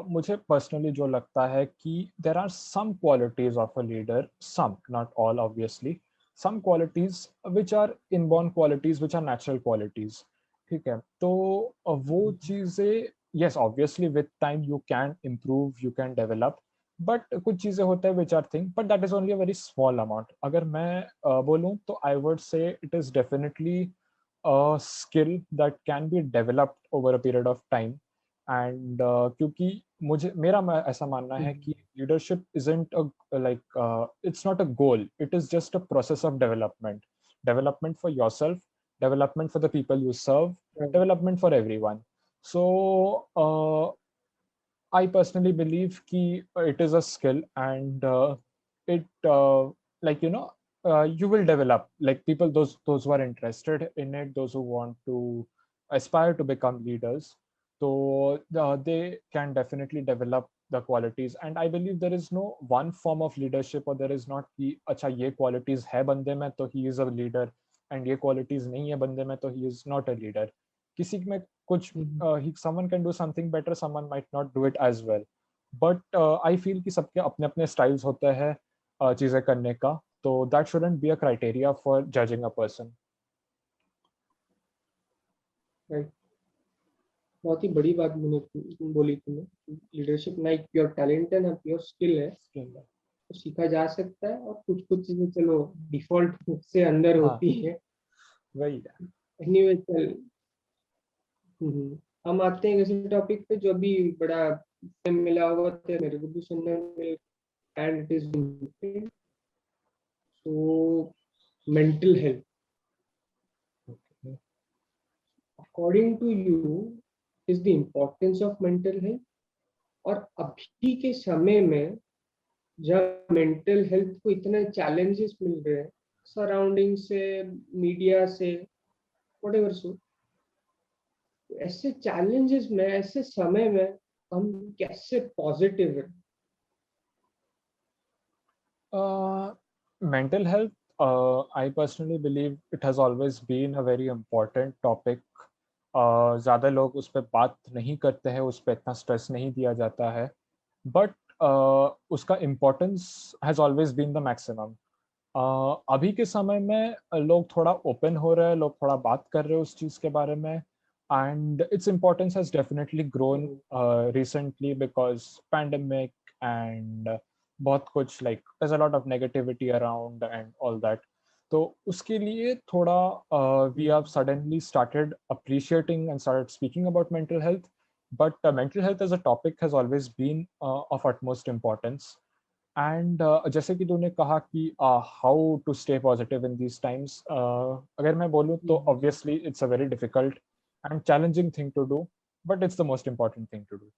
मुझे personally जो लगता है कि there are some qualities of a leader, some, not all obviously, some qualities which are inborn qualities, which are natural qualities. ठीक है, तो वो चीज़ें, yes, obviously with time you can improve, you can develop, but कुछ चीजें होते हैं which are thing, but that is only a very small amount. अगर मैं बोलूँ तो I would say it is definitely a skill that can be developed over a period of time. And क्योंकि मेरा ऐसा मानना है कि leadership isn't like it's not a goal, it is just a process of development for yourself, development for the people you serve, development for everyone. So I personally believe कि it is a skill, and it like you will develop, like people, those who are interested in it, those who want to aspire to become leaders, so they can definitely develop the qualities. And I believe there is no one form of leadership, or there is not कि अच्छा ये qualities है बंदे में तो he is a leader, and ये qualities नहीं है बंदे में तो he is not a leader. किसी में कुछ someone can do something better, someone might not do it as well, but I feel कि सबके अपने अपने styles होते हैं चीजें करने का, तो that shouldn't be a criteria for judging a person. Right, बहुत ही बड़ी बात बोली तुमने। लीडरशिप ना एक प्योर टैलेंट है ना प्योर स्किल है, तो सीखा जा सकता है, और कुछ कुछ चीजें चलो डिफॉल्ट से अंदर होती है। वही है। एनीवे चल, हम आते हैं किसी टॉपिक पे जो अभी बड़ा मिला होगा तो मेरे को भी सुनने में, and it is so mental health. According to you is the importance of mental health, और अभी के समय में जब मेंटल हेल्थ को इतने चैलेंजेस मिल रहे हैं सराउंडिंग से, मीडिया से, व्हाटएवर, सो ऐसे चैलेंजेस में, ऐसे समय में हम कैसे पॉजिटिव हैं? Mental health, I personally believe it has always been a very important topic. ज़्यादा लोग उस पर बात नहीं करते हैं, उस पर इतना स्ट्रेस नहीं दिया जाता है, बट उसका importance has always been the maximum. अभी के समय में लोग थोड़ा ओपन हो रहे हैं, लोग थोड़ा बात कर रहे हैं उस चीज़ के बारे में, and its importance has definitely grown recently because pandemic and बहुत कुछ, like there's a lot of negativity around and all that. तो उसके लिए थोड़ा we have suddenly started appreciating and started speaking about mental health, but mental health as a topic has always been of utmost importance. And जैसे कि तूने कहा कि how to stay positive in these times, अगर मैं बोलूँ तो obviously it's a very difficult and challenging thing to do, but it's the most important thing to do.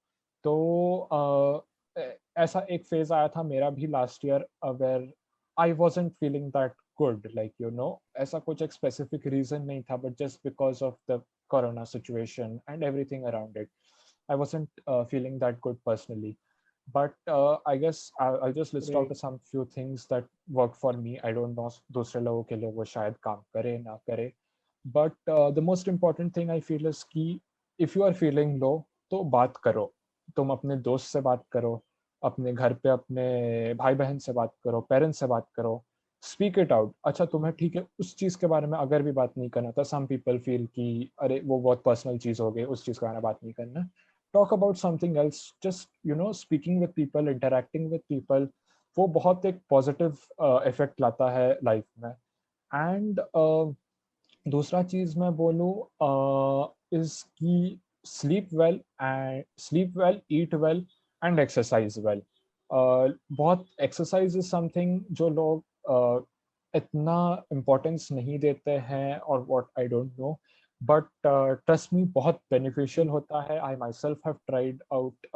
तो ऐसा एक फेज आया था मेरा भी last year where I wasn't feeling that good, like you know, ऐसा कुछ एक specific reason नहीं था, but just because of the corona situation and everything around it, I wasn't feeling that good personally. But I guess I'll just list out Right. some few things that worked for me. I don't know दूसरे लोगों के लिए वो शायद काम करे ना करे, but the most important thing I feel is कि if you are feeling low तो बात करो. तुम अपने दोस्त से बात करो, अपने घर पे अपने भाई बहन से बात करो, पेरेंट्स से बात करो, स्पीक इट आउट. अच्छा तुम्हें ठीक है उस चीज़ के बारे में अगर भी बात नहीं करना था, सम पीपल फील कि अरे वो बहुत पर्सनल चीज़ हो गई, उस चीज़ के बारे में बात नहीं करना. Talk about something else, just you know speaking with people, interacting with people, वो बहुत एक पॉजिटिव इफेक्ट लाता है लाइफ में. एंड दूसरा चीज़ मैं बोलूँ इज़ कि sleep well, eat well and exercise well. बहुत एक्सरसाइज इज समथिंग जो लोग इतना इम्पोर्टेंस नहीं देते हैं और what I don't know, but trust me बहुत बेनिफिशियल होता है. I myself have tried out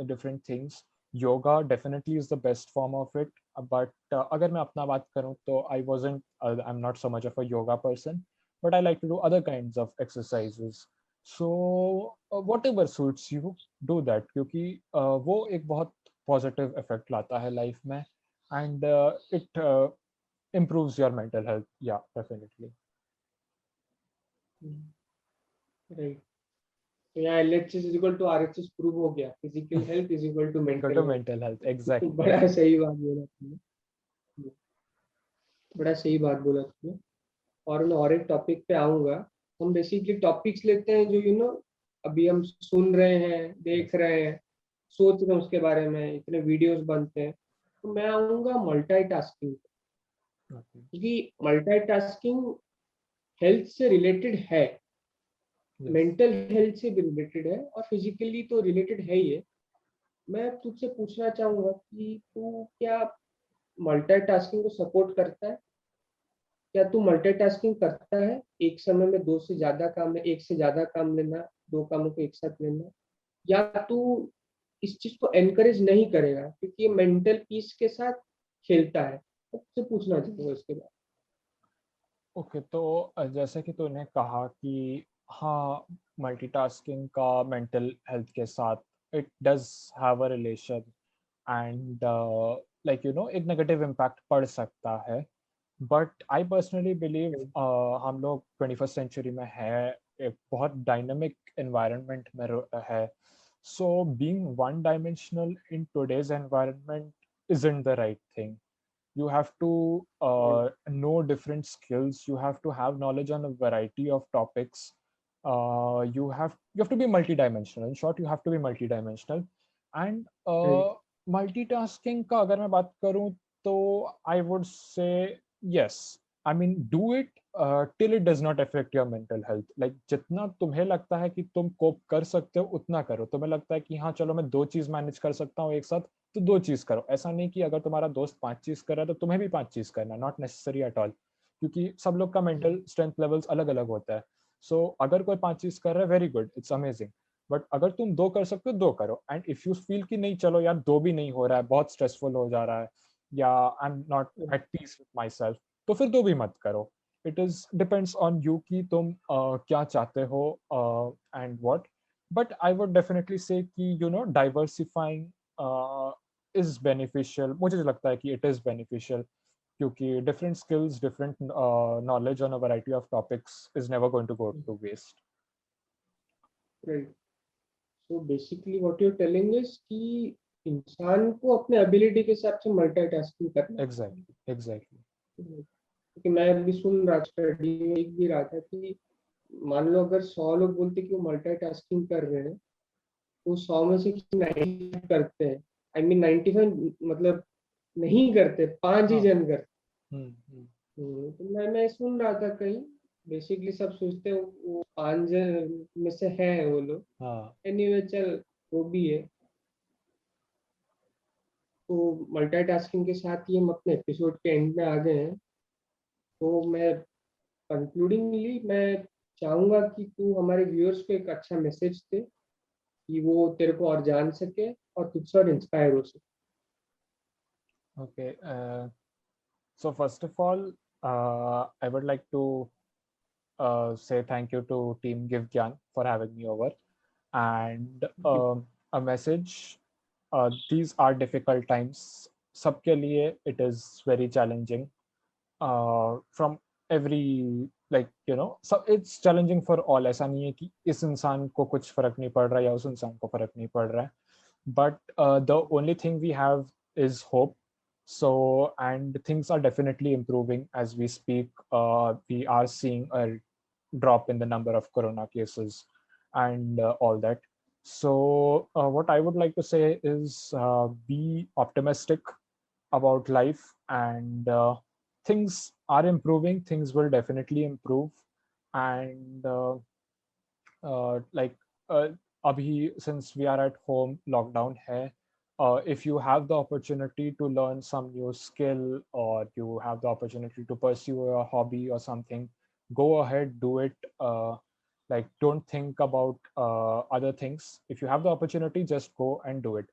different things. Yoga definitely is the best form of it, but अगर मैं अपना बात करूँ तो I am not so much of a yoga person, but I like to do other kinds of exercises. So whatever suits you, do that, क्योंकि वो एक बहुत पॉजिटिव इफेक्ट लाता है लाइफ में, and it improves your mental health. Yeah, definitely. Right. तो यहाँ LHS is equal to RHS prove हो गया, physical health is equal to Go mental to health. mental health, exactly. बड़ा सही बात बोला तुमने, बड़ा सही बात बोला तुमने. और मैं और एक टॉपिक पे आऊंगा. हम बेसिकली टॉपिक्स लेते हैं जो अभी हम सुन रहे हैं, देख रहे हैं, सोच रहे हैं उसके बारे में, इतने वीडियोस बनते हैं. तो मैं आऊंगा मल्टीटास्किंग, Okay. क्योंकि मल्टीटास्किंग हेल्थ से रिलेटेड है, Yes. मेंटल हेल्थ से भी रिलेटेड है और फिजिकली तो रिलेटेड है ही है. मैं तुझसे पूछना चाहूंगा कि तू क्या मल्टीटास्किंग को सपोर्ट करता है? क्या तू मल्टीटास्किंग करता है, एक समय में दो से ज्यादा काम, एक से ज्यादा काम लेना, दो कामों को एक साथ लेना, या तू इस चीज को एनकरेज नहीं करेगा क्योंकि ये मेंटल पीस के साथ खेलता है? तो तुझसे पूछना चाहूंगा इसके बाद. ओके, तो जैसे कि तूने कहा कि हाँ मल्टीटास्किंग का मेंटल हेल्थ के साथ it does have a relation, and like you know एक नेगेटिव इम्पैक्ट पड़ सकता है. बट आई पर्सनली बिलीव हम लोग 21st सेंचुरी में है, एक बहुत डायनामिक एनवायरनमेंट में है. So being one dimensional in today's environment isn't the right thing. You have to know different skills, you have to have knowledge on a variety of topics. You have to be multidimensional. In short, you have to be multidimensional. And multitasking का अगर मैं बात करूँ तो I would say yes. I mean, do it till it does not affect your mental health. Like जितना तुम्हें लगता है कि तुम कोप कर सकते हो उतना करो. तुम्हें लगता है कि हाँ चलो मैं 2 चीज मैनेज कर सकता हूँ एक साथ, तो 2 चीज करो. ऐसा नहीं कि अगर तुम्हारा दोस्त 5 चीज कर रहा है तो तुम्हें भी 5 चीज करना, नॉट नेसेसरी एट ऑल, क्योंकि सब लोग का मेंटल स्ट्रेंथ लेवल्स अलग अलग होता है. सो अगर कोई 5 चीज कर रहा है very good, it's amazing. But अगर तुम 2 कर सकते हो 2 करो. एंड इफ यू फील कि नहीं चलो यार 2 भी नहीं हो रहा है, बहुत स्ट्रेसफुल हो जा रहा है, या आई am not at peace with my self, तो फिर 2 भी मत करो. It is depends on you कि तुम क्या चाहते हो and what. But I would definitely से कि you know diversifying is beneficial. मुझे जो लगता है कि it is beneficial, क्योंकि different skills, different knowledge on a variety of topics is never going to go to waste. Right. So basically what you are telling is कि इंसान को अपने एबिलिटी के हिसाब से मल्टीटास्किंग करना चाहिए. Exactly. क्योंकि मैं अभी सुन रहा, स्टडी में देख भी रहा था कि मान लो अगर 100 लोग बोलते कि वो मल्टीटास्किंग कर रहे हैं, तो 100 में से 90 करते हैं. आई मीन 95 मतलब नहीं करते, 5 ही हाँ. जन करते. हम्म. तो मैं सुन रहा था कहीं, बेसिकली सब सोचते हैं वो 5 जन में से है वो लोग. हाँ. एनीवे चल, वो भी है. तो मल्टीटास्किंग के साथ ही हम अपने एपिसोड के एंड में आ गए हैं। तो मैं कंक्लूडिंगली मैं चाहूंगा कि तू हमारे व्यूअर्स को एक अच्छा मैसेज दे कि वो तेरे को और जान सके और तुझसे और इंस्पायर हो सके। Okay. So first of all, I would like to say thank you to Team Give Gyan for having me over. And a message, these are difficult times. सबके लिए it is very challenging. From every, like, you know, so it's challenging for all. ऐसा नहीं है कि इस इंसान को कुछ फर्क नहीं पड़ रहा है या उस इंसान को फर्क नहीं पड़ रहा है. But the only thing we have is hope. So, and things are definitely improving as we speak. We are seeing a drop in the number of corona cases and all that. So what I would like to say is be optimistic about life, and things are improving. Things will definitely improve. And like abhi, since we are at home, lockdown hai, if you have the opportunity to learn some new skill, or you have the opportunity to pursue a hobby or something, go ahead, do it. Like, don't think about other things. If you have the opportunity, just go and do it.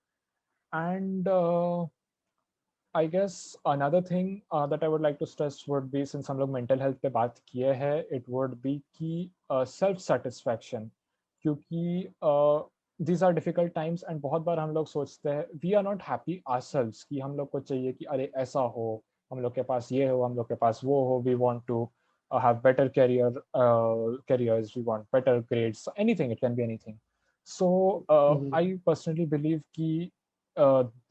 And I guess another thing that I would like to stress would be, since हम लोग mental health पे बात किए हैं, it would be कि self satisfaction, क्योंकि these are difficult times and बहुत बार हम लोग सोचते हैं we are not happy ourselves, कि हम लोग को चाहिए कि अरे ऐसा हो, हम लोग के पास ये हो, हम लोग के पास वो हो, we want to have better careers, we want better grades, anything, it can be anything. So I personally believe कि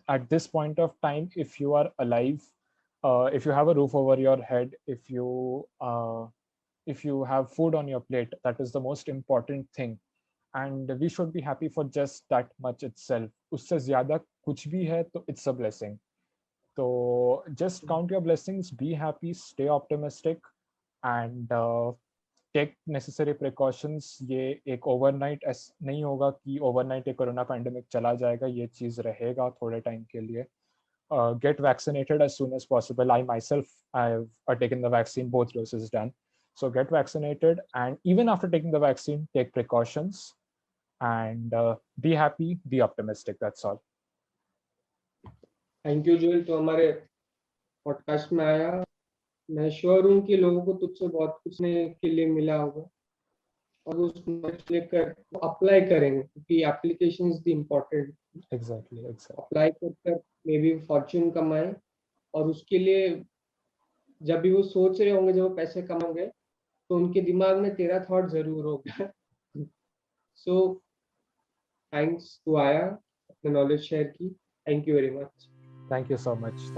at this point of time, if you are alive, if you have a roof over your head, if you have food on your plate, that is the most important thing. And we should be happy for just that much itself. उससे ज़्यादा कुछ भी है तो it's a blessing. So just count your blessings, be happy, stay optimistic, and take necessary precautions. ये एक overnight नहीं होगा कि ओवरनाइट एक कोरोना पैंडेमिक चला जाएगा. ये चीज़ रहेगा थोड़े टाइम के लिए. Get vaccinated as soon as possible. I myself, I've taken the vaccine, both doses done. So get vaccinated, and even after taking the vaccine, take precautions, and be happy, be optimistic. That's all. Thank you Joel, तो हमारे podcast में आया. मैं sure हूँ कि लोगों को तुझसे बहुत कुछ सीखने के लिए मिला होगा और उस नॉलेज लेकर अप्लाई करेंगे, क्योंकि application is the important. Exactly. Apply कर मे बी फॉर्च्यून कमाए, और उसके लिए जब भी वो सोच रहे होंगे, जब वो पैसे कमाओगे, तो उनके दिमाग में तेरा थॉट जरूर होगा. सो थैंक्स टू आया, अपने नॉलेज शेयर की. Thank you very much. Thank you so much.